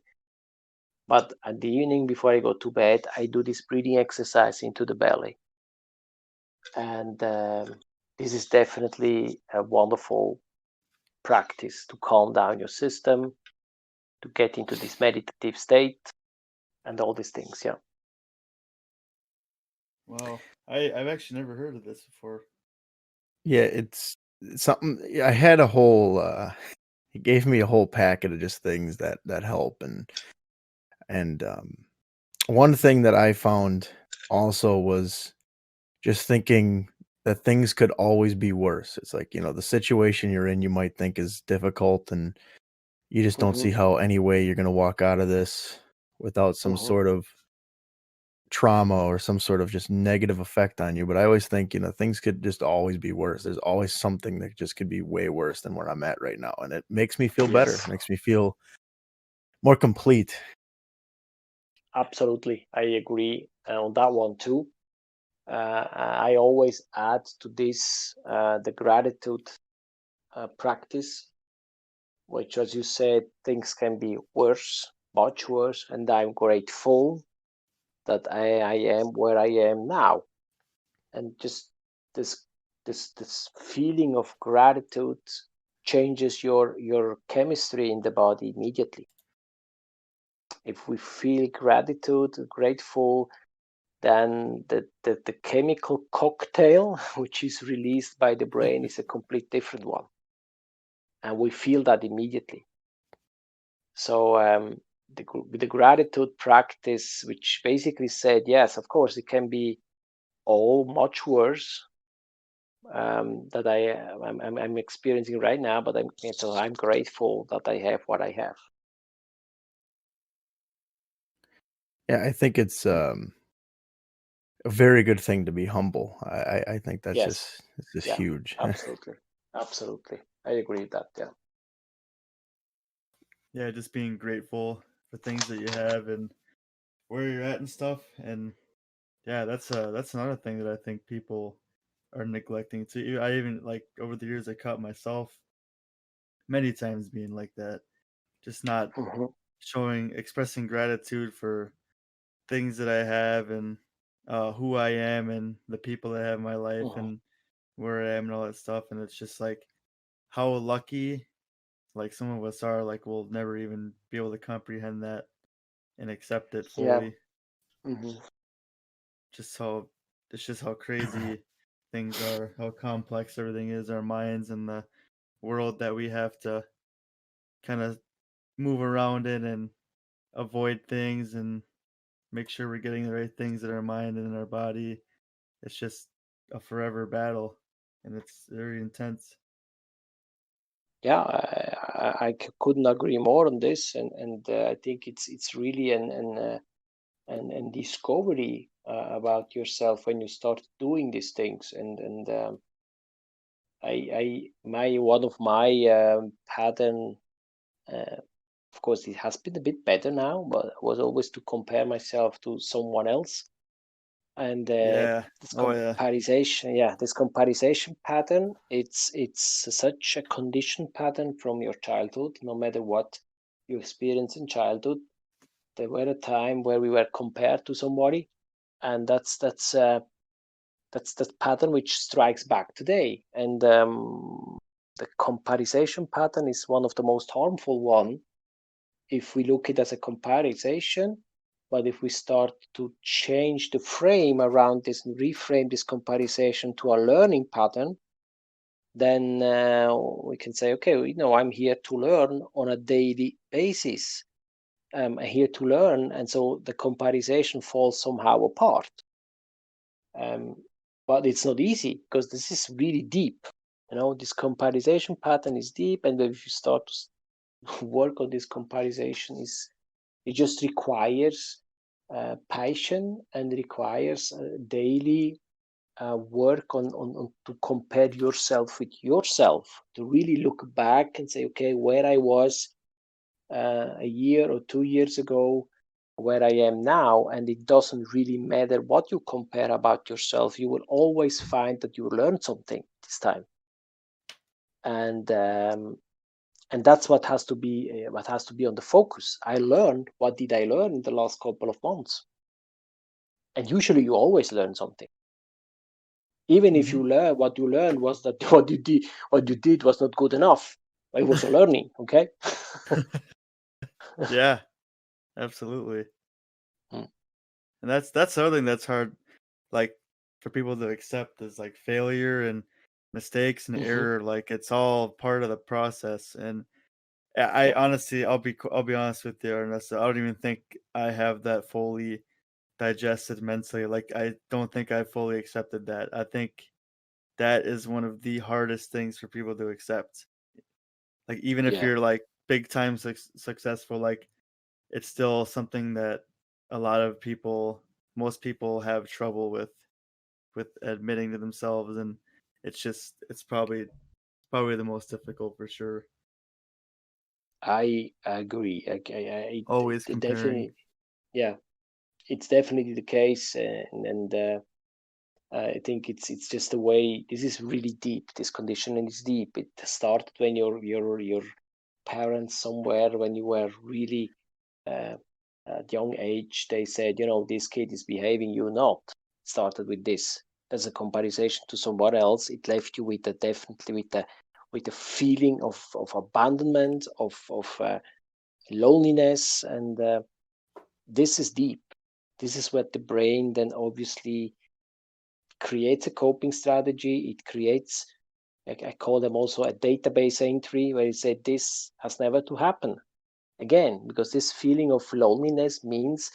But at the evening, before I go to bed, I do this breathing exercise into the belly. And this is definitely a wonderful practice to calm down your system, to get into this meditative state, and all these things. Yeah. Wow. I've actually never heard of this before. Yeah, it's something I had a whole he gave me a whole packet of just things that help and one thing that I found also was just thinking that things could always be worse. It's like, the situation you're in you might think is difficult and you just don't Mm-hmm. see how any way you're going to walk out of this without some Mm-hmm. sort of trauma or some sort of just negative effect on you. But I always think, things could just always be worse. There's always something that just could be way worse than where I'm at right now. And it makes me feel better. Yes, Makes me feel more complete. absolutely. I agree on that one too. I always add to this the gratitude practice, which, as you said, things can be worse, much worse, and I'm grateful that I am where I am now. And just this this feeling of gratitude changes your chemistry in the body immediately. If we feel grateful, then the chemical cocktail which is released by the brain is a complete different one, and we feel that immediately. So the gratitude practice, which basically said, yes, of course, it can be all much worse that I'm experiencing right now, but I'm grateful that I have what I have. Yeah, I think it's a very good thing to be humble. I think that's Yes, it's just yeah, huge. absolutely, absolutely. I agree with that. Yeah. Yeah, just being grateful for things that you have and where you're at and stuff. And yeah, that's another thing that I think people are neglecting too. I even like over the years I caught myself many times being like that, just not Mm-hmm. expressing gratitude for things that I have and who I am and the people that have in my life Mm-hmm. and where I am and all that stuff. And it's just like how lucky like some of us are. Like we'll never even be able to comprehend that and accept it Yeah. fully. Mm-hmm. Just how it's just how crazy things are, how complex everything is, our minds and the world that we have to kind of move around in and avoid things and make sure we're getting the right things in our mind and in our body. It's just a forever battle, and it's very intense. Yeah, couldn't agree more on this, and I think it's really an discovery about yourself when you start doing these things, and I my one of my pattern, uh, of course, it has been a bit better now, but was always to compare myself to someone else, and Yeah. this Oh yeah. comparison, yeah, this comparison pattern, it's such a conditioned pattern from your childhood. No matter what you experience in childhood, there were a time where we were compared to somebody, and that's that pattern which strikes back today. And the comparison pattern is one of the most harmful one. If we look at it as a comparison, But if we start to change the frame around this and reframe this comparison to a learning pattern, then we can say, okay, I'm here to learn on a daily basis. I'm here to learn, and so the comparison falls somehow apart. But it's not easy because this is really deep. This comparison pattern is deep, and if you start to work on this comparison, it just requires passion and requires daily work on to compare yourself with yourself, to really look back and say, okay, where I was a year or 2 years ago, where I am now, and it doesn't really matter what you compare about yourself. You will always find that you learned something this time, and that's what has to be on the focus. I learned. What did I learn in the last couple of months? And usually, you always learn something. Even if you learn, what you learned was that what you did was not good enough. It was a learning, okay? Yeah, absolutely. Mm. And that's something that's hard, like, for people to accept, is like failure and mistakes and Mhm. error. Like, it's all part of the process. And I Yeah, honestly, I'll be honest with you, Ernesto. I don't even think I have that fully digested mentally. Like, I don't think I fully accepted that. I think that is one of the hardest things for people to accept. Like, even if yeah, you're like big time successful, like, it's still something that a lot of people, most people, have trouble with admitting to themselves, and it's probably the most difficult for sure. I agree. Always comparing. Definitely, yeah, it's definitely the case, and I think it's just the way. This is really deep. This conditioning is deep. It started when your parents somewhere, when you were really uh, at young age, they said, this kid is behaving, you not. It started with this. As a comparison to someone else, it left you with definitely with a feeling of abandonment, of loneliness, and this is deep. This is what the brain then obviously creates a coping strategy. It creates, I call them also a database entry, where it said this has never to happen again, because this feeling of loneliness means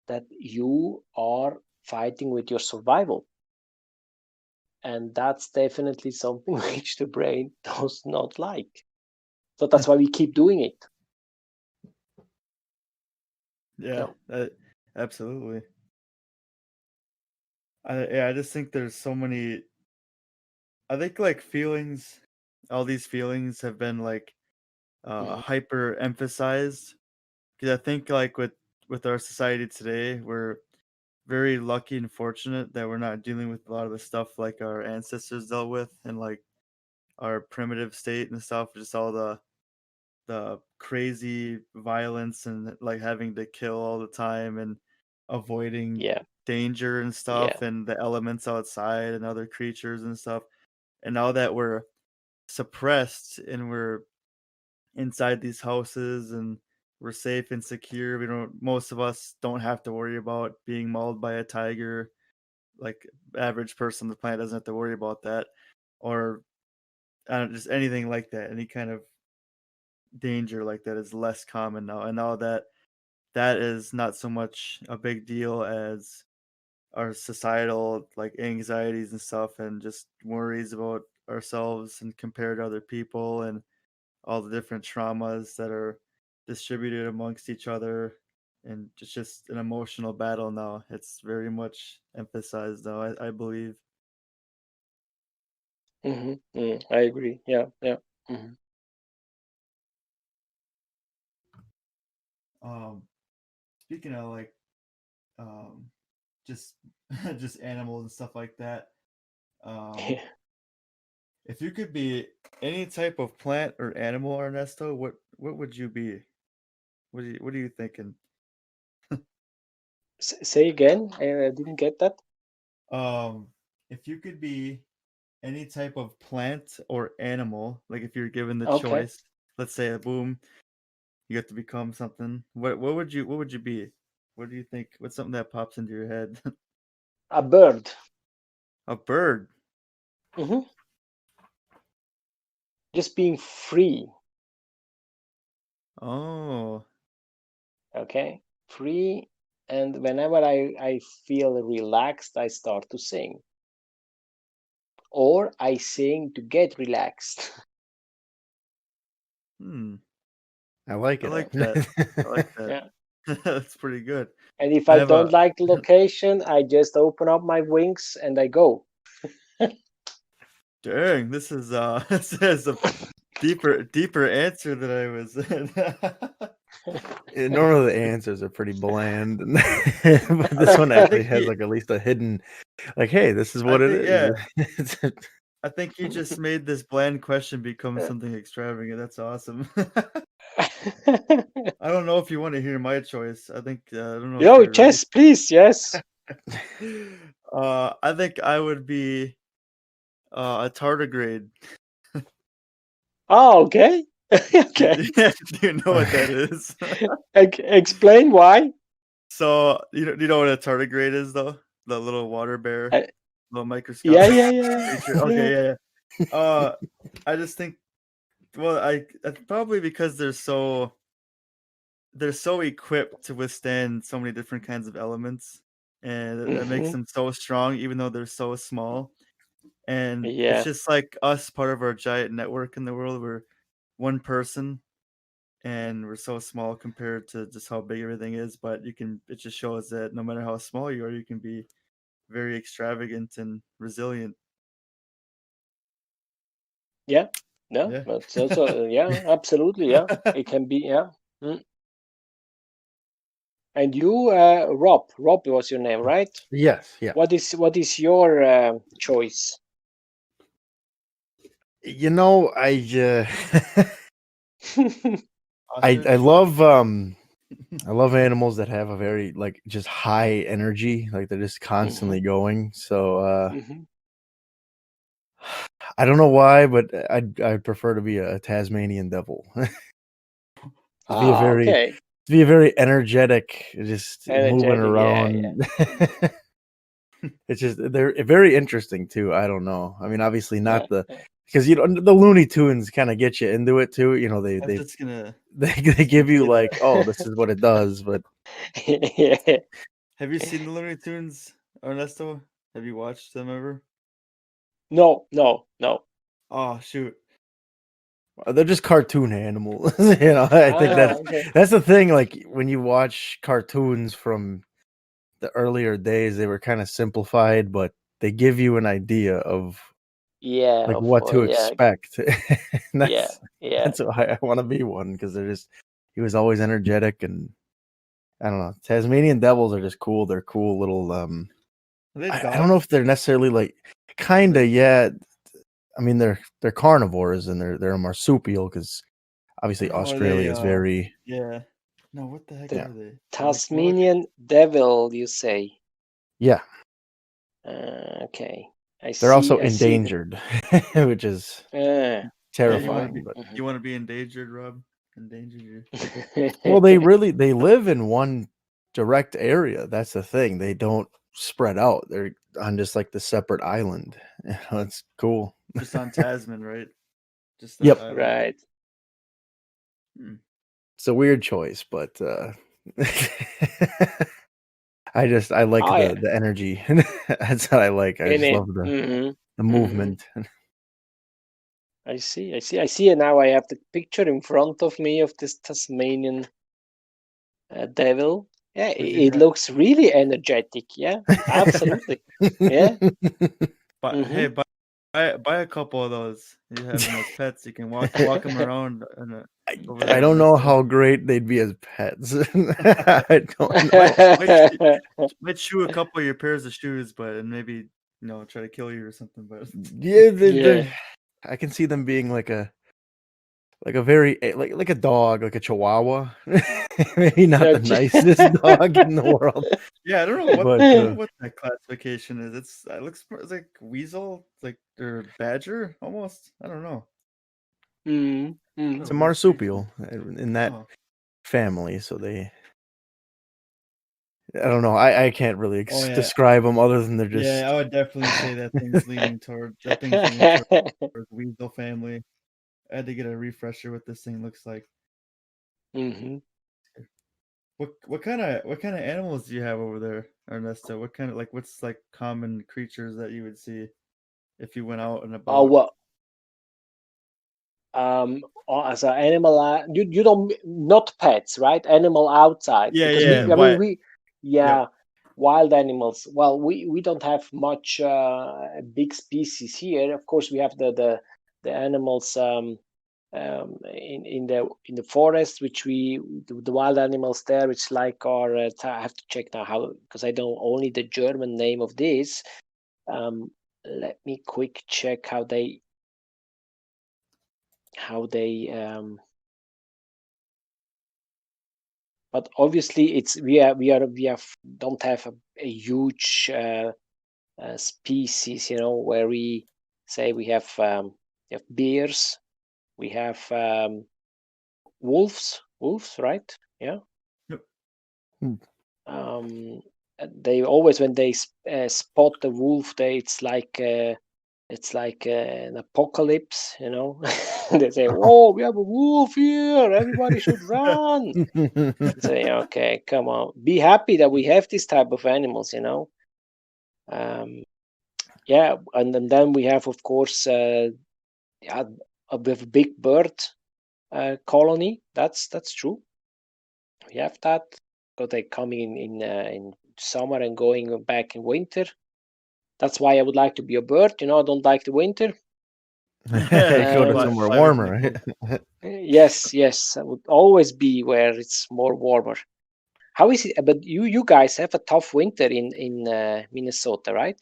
that you are fighting with your survival. And that's definitely something which the brain does not like. So that's why we keep doing it. Yeah, No. absolutely. I just think there's so many. I think, like, feelings, all these feelings have been like Mhm. hyper emphasized, because I think, like, with our society today, we're very lucky and fortunate that we're not dealing with a lot of the stuff like our ancestors dealt with, and like our primitive state and stuff, just all the crazy violence and like having to kill all the time and avoiding Yeah, danger and yeah, stuff and the elements outside and other creatures and stuff. And now that we're suppressed and we're inside these houses and we're safe and secure, most of us don't have to worry about being mauled by a tiger. Like, average person on the planet doesn't have to worry about that, or I don't, just anything like that. Any kind of danger like that is less common now, and now that is not so much a big deal as our societal, like, anxieties and stuff, and just worries about ourselves and compared to other people, and all the different traumas that are distributed amongst each other, and it's just an emotional battle now. It's very much emphasized now, I believe. I agree. Yeah, yeah. Hmm. Um, Speaking of, like, um, just just animals and stuff like that. Um, Yeah. if you could be any type of plant or animal, Ernesto, what would you be? What are you thinking? Say again. I didn't get that. Um, if you could be any type of plant or animal, like if you're given the Okay. choice, let's say, boom, you get to become something. What would you be? What do you think? What's something that pops into your head? A bird. A bird. Hmm. Just being free. Oh, Okay, free. And whenever I feel relaxed, I start to sing. Or I sing to get relaxed. hmm. I like I it. like that. I like that. Yeah. That's pretty good. And if I I have don't a like the location, I just open up my wings and I go. dang. This is this is a deeper answer than I was. Normally the answers are pretty bland, but this one I actually think has he. like at least a hidden, like, hey, this is I what it think yeah. is. I think you just made this bland question become something extravagant. That's awesome. I don't know if you want to hear my choice. I think I don't know if Yo, you're ready. Chess, please, yes. I think I would be a tardigrade. Oh, okay. Okay. Do you know what that is? Explain why. So you know what a tardigrade is though? The little water bear, Uh, little yeah, microscopic yeah, yeah, creature. yeah. Okay, yeah. I just think well, I probably because they're so equipped to withstand so many different kinds of elements, and that makes Hmm. them so strong, even though they're so small. And it's Yeah, just like us, part of our giant network in the world. We're one person, and we're so small compared to just how big everything is. But it just shows that no matter how small you are, you can be very extravagant and resilient. yeah. No, Yeah. but also, yeah, absolutely, yeah. It can be, yeah. Mm. And you, Rob. Rob was your name, right? Yes, yeah. What is your choice? You know, I Ostrich. I love animals that have a very like just high energy, like they're just Hmm. constantly going. So Hmm. I don't know why, but I'd prefer to be a Tasmanian devil. Just Ah, okay. be a very energetic, just moving Energetic, yeah, yeah. around. It's just they're very interesting too. I don't know. I mean, obviously not the Yeah, because you know the Looney Tunes kind of get you into it too. You know, I was just gonna they just gonna give you say like, oh, that. this is what it does, but yeah. Have you seen the Looney Tunes, Ernesto? Have you watched them ever? No, no, no. Oh shoot. they're just cartoon animals. You know, I think Ah, okay. that's the thing. Like when you watch cartoons from the earlier days, they were kind of simplified, but they give you an idea of Yeah, like what to yeah, expect. And yeah, yeah. that's why I want to be one because he was always energetic and I don't know. Tasmanian devils are just cool. They're cool little. Are they I don't know dogs? if they're necessarily like Are they kinda yeah. I mean they're carnivores and they're a marsupial because obviously or are they Australia is very yeah. No, what the heck The yeah are they? They're like more like Tasmanian devil, you say? yeah. Okay. I They're also see. I see the. endangered, which is yeah, you wanna Mhm, be terrifying. But endangered, Rob? Endangered you. well, mhm. they live in one direct area. That's the thing. They don't spread out. They're on just like the separate island. You know, it's cool. Just on Tasman, right? Just that Yep. island. Right. Hmm. It's a weird choice, but I like Oh yeah. the energy. That's what I like. I In just it. love Hmm. the Hmm. movement. I see. I see. I see it now. I have the picture in front of me of this Tasmanian devil. Yeah, Would you it have looks really energetic. Yeah, absolutely. Yeah. but Hmm. hey, buy a couple of those. You have them as pets. You can walk them around over there I in don't know Ernesto. how great they'd be as pets. I don't know. Might chew a couple of your pairs of shoes, but and maybe try to kill you or something. But Yeah, Yeah. I can see them being like a very like a dog, like a Chihuahua. Maybe not Yeah. the nicest dog in the world, yeah, but I don't know what that classification is. It looks it's like weasel, it's like or badger almost. I don't know. Mm, What it's mm. a a weird creature. marsupial in that Oh, family. So I don't know. I can't really Oh yeah, describe them other than they're yeah. I just. would definitely say that thing's leaning towards weasel family. I had to get a refresher what this thing looks like. Hmm. What kind of animals do you have over there, Ernesto? What kind of what's like common creatures that you would see if you went out and Oh about? well, as an animal, you don't, not pets, right? Animal outside, Yeah, because yeah. I mean, Why? Yep. yeah, wild animals. Well, we don't have much big species here. Of course, we have the animals in the forest, which the wild animals there, which like are I have to check now how, because I know only the German name of this. Let me quick check how they but obviously it's we don't have a huge species, where we say we have bears, we have wolves, right? Yeah. Yep. Hmm. They always, when they spot the wolf, it's like an apocalypse, They say, "Whoa, we have a wolf here! Everybody should run!" Say, okay, come on, be happy that we have this type of animals. Yeah, and then we have, of course, yeah, we have a big bird colony. That's true. We have that. But they coming in summer and going back in winter. That's why I would like to be a bird. I don't like the winter. Go to Um, somewhere Fly away from the warmer, cold. right? yes, I would always be where it's more warmer. How is it? But you guys have a tough winter in Minnesota, right?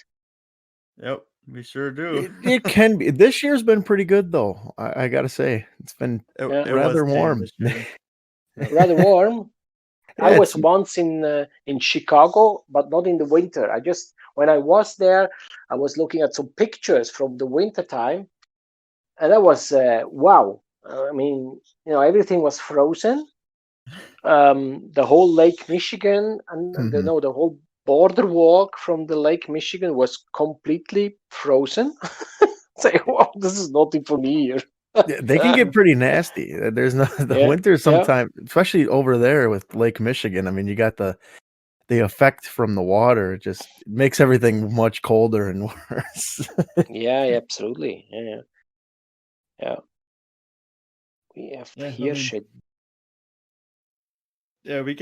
Yep, we sure do. It can be. This year's been pretty good though. I gotta say, it's been it, Yeah, it was rather tame warm. this year. Yep. rather warm. I Yeah, was it's once in Chicago, but not in the winter. When I was there, I was looking at some pictures from the winter time, and that was wow. I mean, everything was frozen. The whole Lake Michigan and mhm. the whole border walk from the Lake Michigan was completely frozen. Say, wow, this is nothing for me here. Yeah, they can get pretty nasty. There's no the Yeah, winter yeah, sometime, especially over there with Lake Michigan. I mean, you got the effect from the water. It just makes everything much colder and worse. yeah, absolutely. Yeah, yeah. We have Yeah, I here mean, shit. we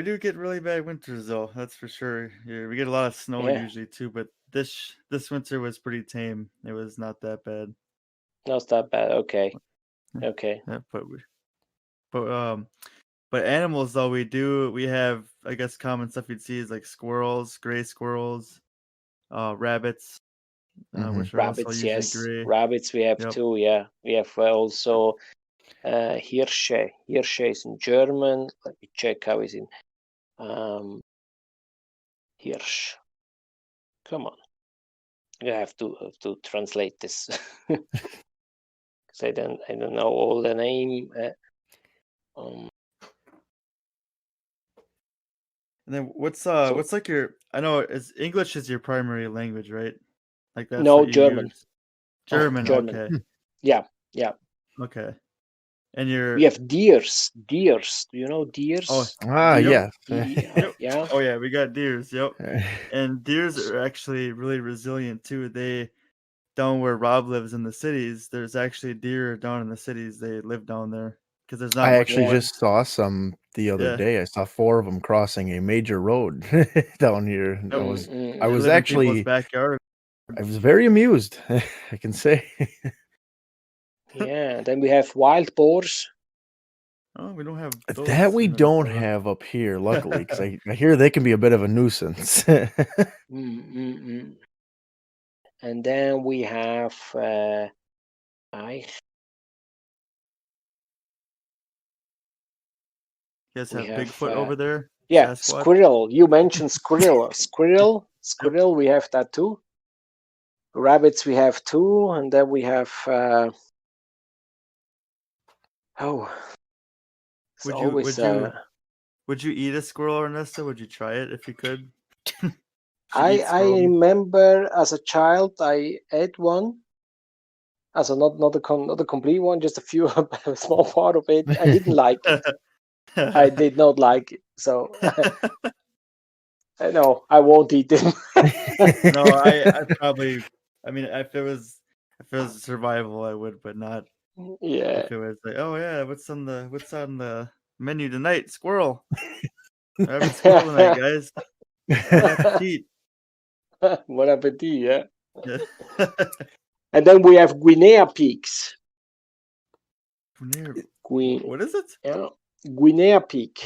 do get really bad winters though. That's for sure. Yeah, we get a lot of snow Yeah, usually too, but this winter was pretty tame. It was not that bad. not that bad. Okay, Yeah, okay. yeah, but but animals though we have, I guess, common stuff you'd see is like squirrels, gray squirrels, rabbits, Mhm. which are also Rabbits, usually yes. gray. Rabbits we have Yep. too. Yeah, we have also Hirsche. Hirsche is in German. Let me check how is in Hirsch. Come on, I have to translate this because I don't know all the name. Um, And then so what's like your, I know is English is your primary language, right? Like that's no, what you German. use. German, German. okay. Hmm. Yeah, yeah. Okay. And We you're have deers. Deers. Do you know oh, deers? yep. Yeah. Yep. Yeah. Oh yeah, we got deers, yep. And deers are actually really resilient too. They down where Rob lives in the cities, there's actually deer down in the cities. They live down there because there's I not much actually Yeah. wood. just saw some the other Yeah. day. I saw 4 of them crossing a major road down here. Yep. I They was Mm-mm-mm. live in people's actually backyards. I was very amused, I can say. Yeah. Then we have wild boars. Oh, we don't have That those we in don't Minnesota. have up here, luckily, because I hear they can be a bit of a nuisance. Mm-mm-mm. And then we have I You guys we have have Bigfoot over there? yeah, Sasquatch? squirrel. You mentioned squirrel. Yep. Squirrel. We have that too. Rabbits we have too, and then we have oh, it's Would you always would you Would you eat a squirrel, Ernesto? Would you try it if you could? Would you eat I squirrel meat? remember as a child I ate one, as a not a complete one, just a few a small part of it. I didn't like it. I did not like it. So no, I won't eat them. No, I probably. I mean, if it was survival, I would, but not Yeah. if it was like, oh yeah, what's on the menu tonight? Squirrel. We're having squirrel tonight, guys. Bon appetit. Bon appetit, yeah. Yeah. And then we have Guinea pigs. What is it? Yeah. Guinea pig.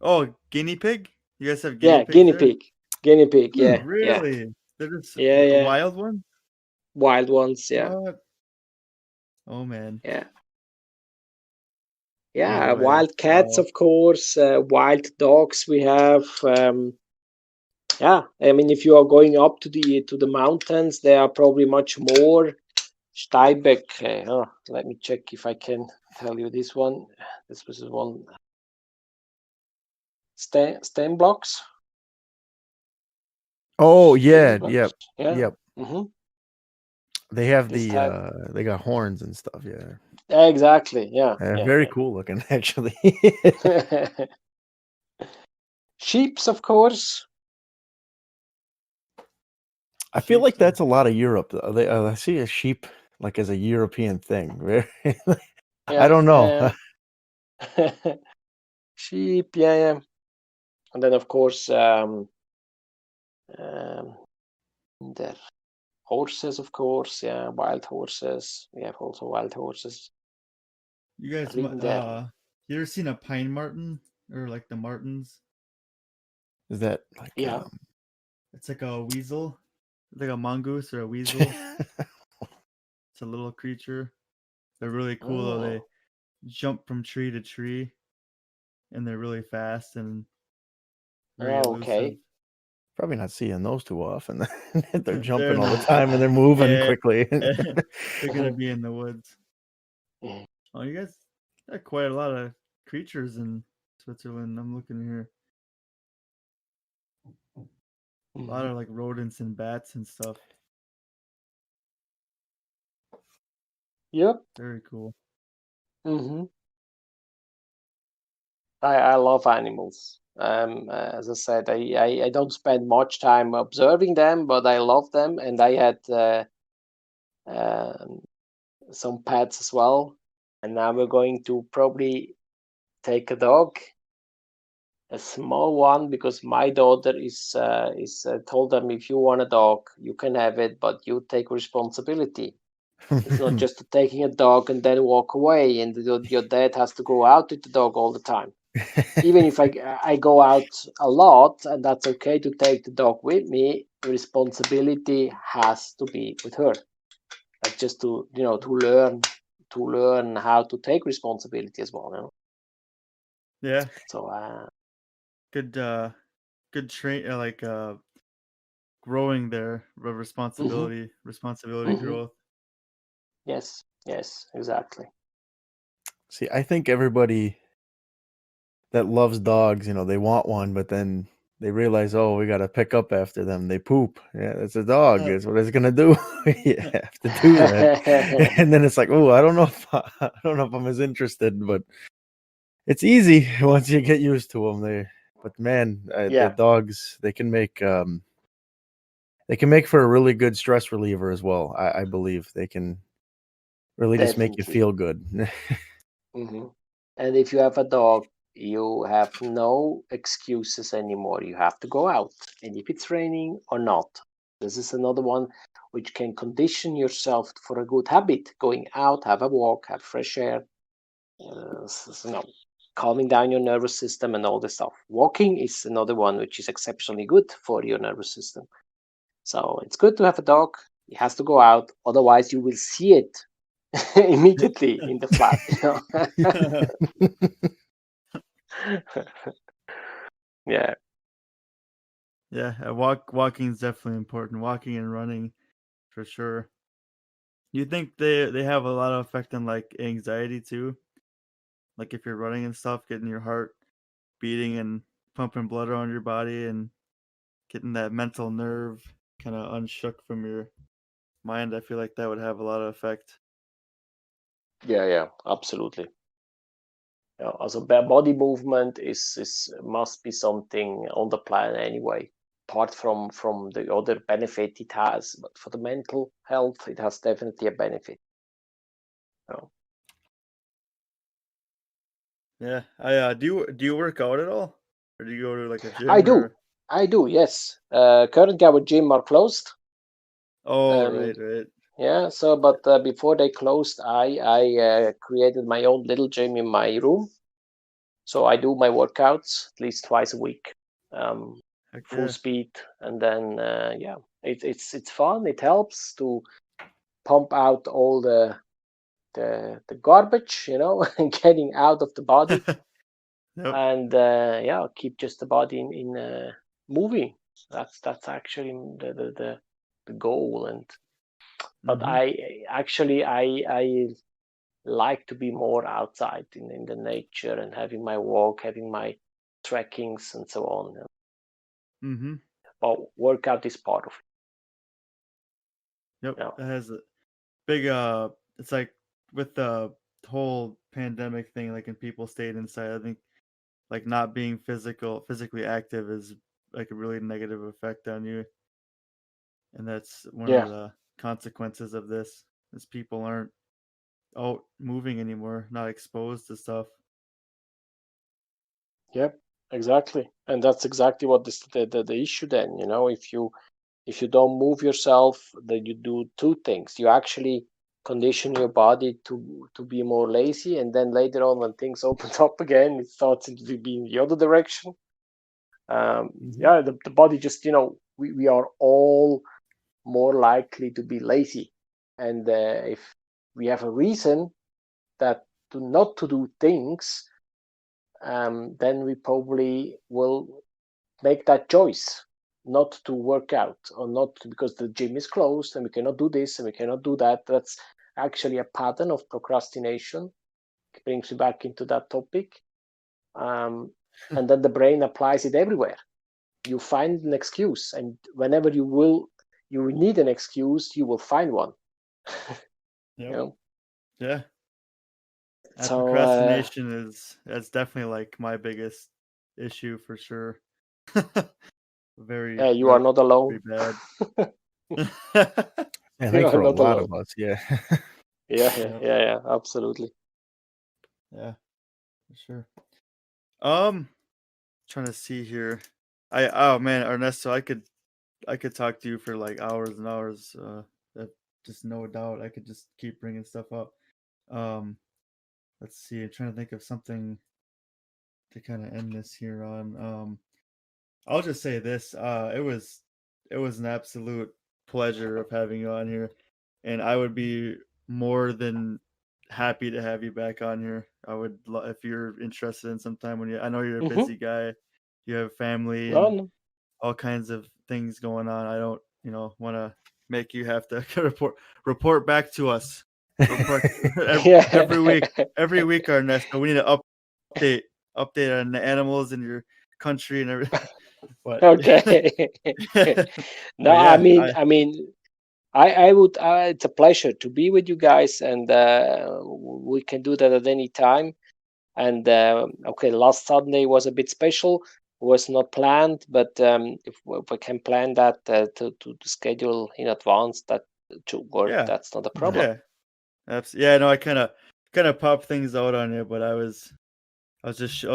Oh, guinea pig? You guys have Yeah, guinea pigs guinea there? pig. Guinea pig, yeah. Yeah. Really? They're just Yeah. wild one? Wild ones, yeah. What? Oh man. Yeah. No Yeah, way. wild cats, Wow. of course, wild dogs we have. Yeah, I mean, if you are going up to the mountains, there are probably much more. Steinbeck. Let me check if I can tell you this one. This was one. Stem blocks. Oh yeah, Stem yep, blocks. Yeah. yep. Mm-hmm. They have This type. they got horns and stuff. Yeah, Exactly. Yeah. very cool looking actually. Sheeps, of course. I feel like that's a lot of Europe. I see a sheep like as a European thing. I don't know. Sheep, yeah. And then of course the horses, of course, yeah, wild horses. We have also wild horses. You guys, you ever seen a pine marten or like the martens? Is that like it's like a weasel, like a mongoose or a weasel. It's a little creature. They're really cool though. They jump from tree to tree, and they're really fast and very elusive. Probably not seeing those too often. They're jumping all the time and they're moving quickly. They're gonna be in the woods. Oh, you guys got quite a lot of creatures in Switzerland. I'm looking here. A lot of like rodents and bats and stuff. Yep. Very cool. Mm-hmm. I love animals. As I said, I don't spend much time observing them, but I love them, and I had some pets as well. And now we're going to probably take a dog, a small one, because my daughter is told them, if you want a dog, you can have it, but you take responsibility. It's not just taking a dog and then walk away, and your dad has to go out with the dog all the time. Even if I go out a lot, and that's okay to take the dog with me, responsibility has to be with her. Like just to learn how to take responsibility as well. Yeah. So good train growing their responsibility growth. Yes, exactly. See, I think everybody that loves dogs, they want one, but then they realize, oh, we got to pick up after them. They poop. Yeah, it's a dog. That's what it's gonna do. You have to do that. And then it's like, oh, I don't know if I'm as interested, but it's easy once you get used to them. But man, the dogs, they can make for a really good stress reliever as well. I believe they can really just make you feel good. Mm-hmm. And if you have a dog, you have no excuses anymore. You have to go out, and if it's raining or not. This is another one which can condition yourself for a good habit. Going out, have a walk, have fresh air, calming down your nervous system and all this stuff. Walking is another one which is exceptionally good for your nervous system. So it's good to have a dog. It has to go out, otherwise you will see it immediately in the flat. Yeah. Yeah, walking is definitely important. Walking and running, for sure. You think they have a lot of effect on like anxiety too? Like if you're running and stuff, getting your heart beating and pumping blood around your body and getting that mental nerve kind of unshook from your mind. I feel like that would have a lot of effect. Yeah, absolutely. Yeah, also body movement is must be something on the plan anyway. Apart from the other benefit it has, but for the mental health, it has definitely a benefit. Yeah. Yeah. I do you work out at all? Or do you go to like a I gym do, or I do. Yes. Currently, our gym are closed. oh Um, right. yeah. So, but before they closed, I created my own little gym in my room. So I do my workouts at least twice a week, Heck full yeah. speed, and then yeah, it's fun. It helps to pump out all the garbage, and getting out of the body, Yep. and yeah, keep just the body in moving. That's actually the goal. And but Mm-hmm. I like to be more outside in the nature and having my walk, having my trekkings and so on. Mm-hmm. But workout is part of Yep. it. Yeah. That has a big it's like with the whole pandemic thing, like when people stayed inside, I think like not being physically active is like a really negative effect on you. And that's one Yeah. of the consequences of this is people aren't out moving anymore, not exposed to stuff. Yep. Exactly. And that's exactly what the issue then. If you don't move yourself, then you do two things. You actually condition your body to be more lazy, and then later on, when things open up again, it starts to be in the other direction. Mm-hmm. Yeah, the body just we are all more likely to be lazy, and if we have a reason that to not to do things, then we probably will make that choice not to work out, or not because the gym is closed and we cannot do this and we cannot do that. That's actually a pattern of procrastination. It brings me back into that topic. And then the brain applies it everywhere. You find an excuse, and whenever you need an excuse, you will find one. you Yep. know Yeah. so Procrastination that's definitely like my biggest issue for sure. Very, you are very, not alone. very bad. I You think are for a not lot alone. of us, yeah. Yeah, Yep. yeah, absolutely. Yeah, for sure. Um, trying to see here. Oh man, Ernesto, I could talk to you for like hours and hours. That just no doubt. I could just keep bringing stuff up. Um, let's see. I'm trying to think of something to kind of end this here on. I'll just say this. It was an absolute pleasure of having you on here, and I would be more than happy to have you back on here. If you're interested in some time when I know you're a Hmm. busy guy, you have family No, and no. all kinds of things going on. I don't, want to make you have to report back to us. Report Yeah. every week. Every week, Ernesto. We need to update update on the animals in your country and everything. But Okay. No, but I yeah, mean, I mean, I would. It's a pleasure to be with you guys, and we can do that at any time. And okay, last Sunday was a bit special. Was not planned, but if we can plan that to schedule in advance, that to work, yeah, that's not a problem. yeah, absolutely. Yeah, no, I kind of popped things out on you, but I was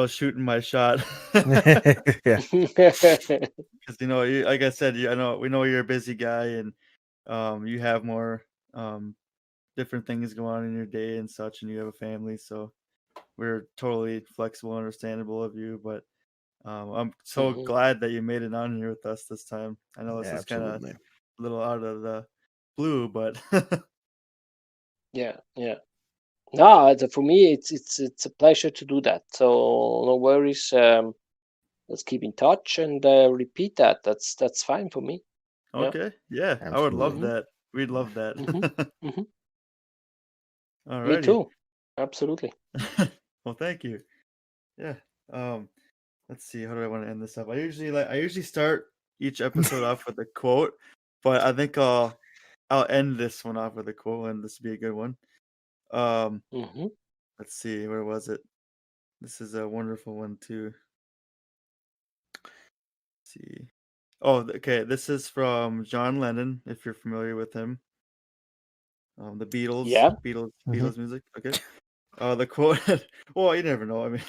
shooting my shot. Yeah, Because like I said, I know we know you're a busy guy, and you have more different things going on in your day and such, and you have a family, so we're totally flexible and understandable of you. But I'm so Hmm. glad that you made it on here with us this time. I know this is kind of absolutely. a little out of the blue, but Yeah, yeah. No, for me, it's a pleasure to do that. So no worries. Let's keep in touch and repeat that. That's fine for me. Yeah. okay, yeah, I would love Absolutely. Hmm. that. We'd love Hmm. that. Hmm. Me Alrighty. too. Absolutely. Well, thank you. Yeah. Um, let's see, how do I want to end this up? I usually start each episode off with a quote, but I think I'll end this one off with a quote, and this will be a good one. Mm-hmm. Let's see, where was it? This is a wonderful one too. Let's see. Oh, okay. This is from John Lennon, if you're familiar with him. The Beatles, Yeah. Beatles music. Okay. The quote. Well, you never know. I mean,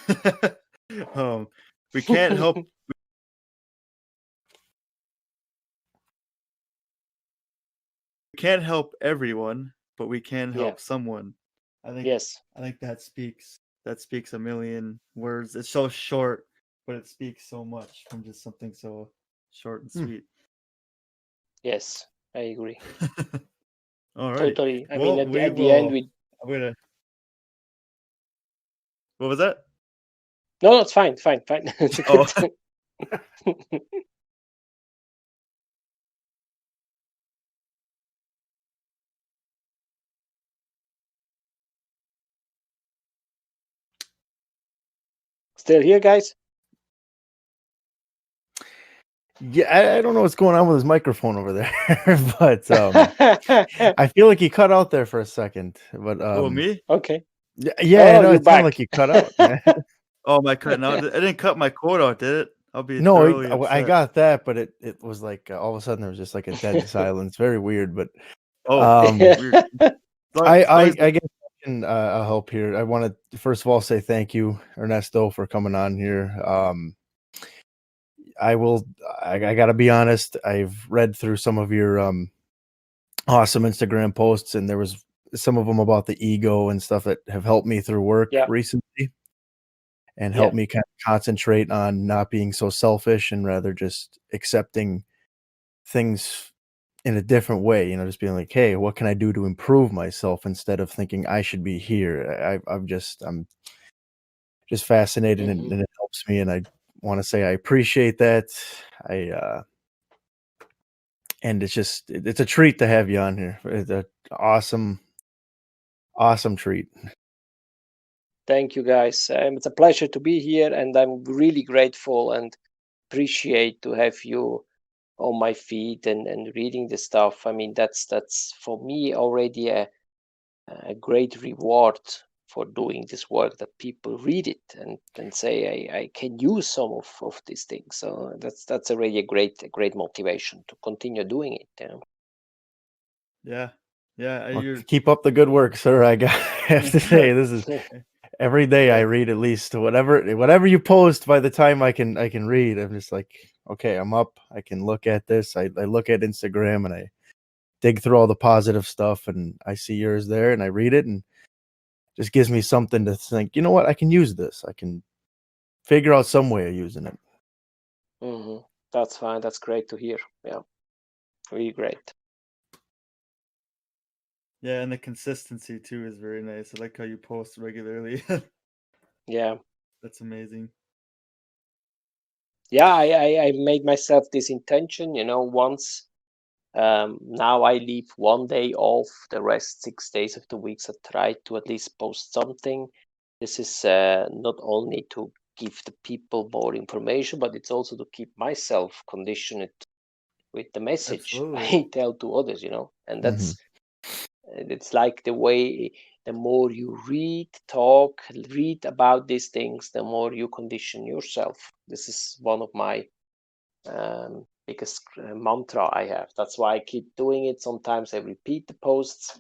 we can't help everyone, but we can Yeah. help someone. I think Yes. that speaks a million words. It's so short, but it speaks so much from just something so short and sweet. Yes, I agree. All right. Totally. I mean, Well, at the, we at the end, will. I'm gonna. What was that? no, it's fine. It's a Oh, good. Still here, guys? Yeah, I don't know what's going on with his microphone over there, but I feel like he cut out there for a second. But oh, me? Okay. yeah, I Oh, know you're it sounded back. like you cut out, man. Oh, am I cutting out? I didn't cut my quote out, did it? I'll be No, thoroughly I upset. got that, but it was like all of a sudden there was just like a dead silence. Very weird, but Oh, weird. I guess I can I'll help here. I want to first of all say thank you, Ernesto, for coming on here. I gotta be honest. I've read through some of your awesome Instagram posts, and there was some of them about the ego and stuff that have helped me through work Yeah. recently, and Yeah. helped me kind of concentrate on not being so selfish and rather just accepting things in a different way. You know, just being like, hey, what can I do to improve myself instead of thinking I should be here. I'm just fascinated, Mhm. and it helps me, and I want to say I appreciate that. I and it's a treat to have you on here. It's an awesome treat. Thank you, guys. It's a pleasure to be here, and I'm really grateful and appreciate to have you on my feed and reading the stuff. I mean, that's for me already a great reward for doing this work, that people read it and say I can use some of these things. So that's already a great motivation to continue doing it. You know? Yeah. Well, You're keep up the good work, sir. I have to say, this is every day I Yeah. read at least whatever you post. By the time I can read, I'm just like, okay, I'm up. I can look at this. I look at Instagram and I dig through all the positive stuff, and I see yours there, and I read it, and just gives me something to think. You know what? I can use this. I can figure out some way of using it. hmm That's fine. That's great to hear. Yeah, really great. Yeah, and the consistency too is very nice. I like how you post regularly. Yeah. That's amazing. Yeah, I made myself this intention, once. Now I leave one day off, the rest 6 days of the weeks I try to at least post something. This is not only to give the people more information, but it's also to keep myself conditioned with the message Absolutely. I tell to others, and it's like the way, the more you read about these things, the more you condition yourself. This is one of my biggest mantra I have. That's why I keep doing it. Sometimes I repeat the posts,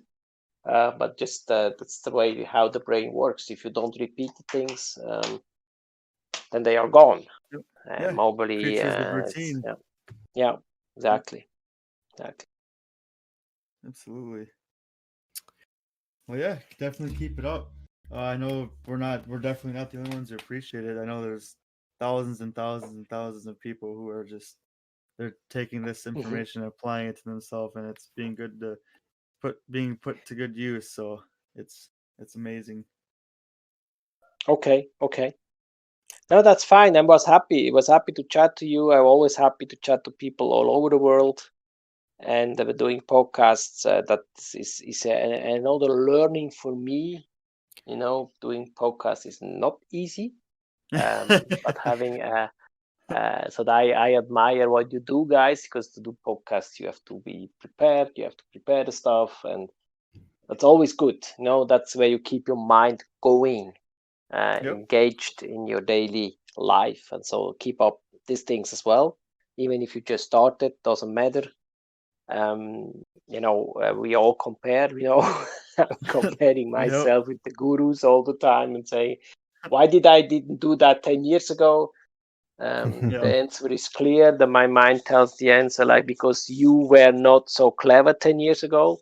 but just that's the way how the brain works. If you don't repeat the things, then they are gone. Yep. Yeah. Mobily, Creatures of routine. yeah, exactly. Absolutely. Well, yeah, definitely keep it up. I know we're definitely not the only ones who appreciate it. I know there's thousands and thousands and thousands of people who are they're taking this information and applying it to themselves, and it's being put to good use. So it's amazing. Okay. No, that's fine. I was happy. I was happy to chat to you. I'm always happy to chat to people all over the world. And doing podcasts, that is another learning for me. Doing podcasts is not easy. But having so I admire what you do, guys, because to do podcasts you have to be prepared, you have to prepare the stuff, and that's always good. That's where you keep your mind going, Yep. engaged in your daily life, and so keep up these things as well. Even if you just started, doesn't matter. We all compare. I'm comparing Yep. myself with the gurus all the time and saying, why didn't do that 10 years ago? The Yep. answer is clear. My mind tells the answer, like, because you were not so clever 10 years ago.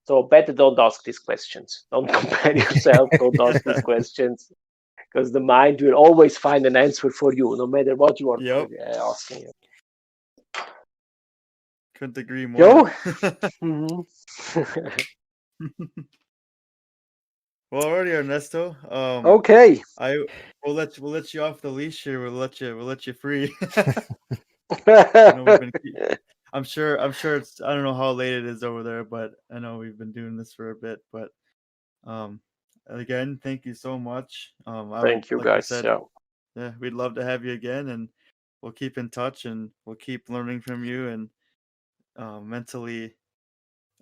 So better don't ask these questions. Don't compare yourself. Don't ask these questions, because the mind will always find an answer for you, no matter what you are Yep. asking. Couldn't agree Joe? more. Mhm. Well, alrighty, Ernesto. Okay. We'll let you off the leash here. We'll let you free. I know we've been. I'm sure it's. I don't know how late it is over there, but I know we've been doing this for a bit. But again, thank you so much. Thank you, like I guys. said, yeah, we'd love to have you again, and we'll keep in touch, and we'll keep learning from you, and mentally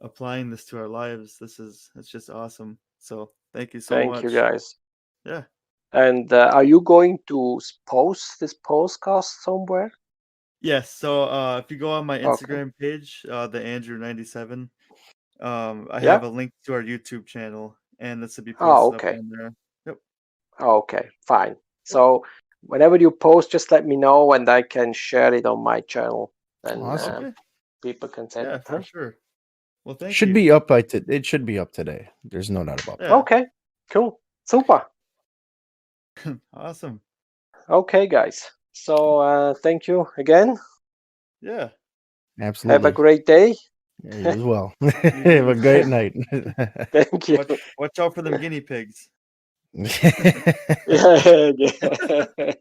applying this to our lives. It's just awesome. So thank you so Thank much. you, guys. Yeah. And are you going to post this podcast somewhere? Yes. So if you go on my Okay. Instagram page, the Andrew97, I Yeah. have a link to our YouTube channel, and this will be Oh, posted up okay. on there. Yep. Okay, fine. So whenever you post, just let me know, and I can share it on my channel, and Awesome. Okay. people can say, Yeah, for sure. Well, thank Should you. be up it should be up today. There's no doubt about that. Yeah. Okay, cool, super. Awesome. Okay, guys. So thank you again. Yeah. Absolutely. Have a great day. Yeah, you as well. You Have a too. great night. Thank you. Watch out for them guinea pigs. Yeah, yeah.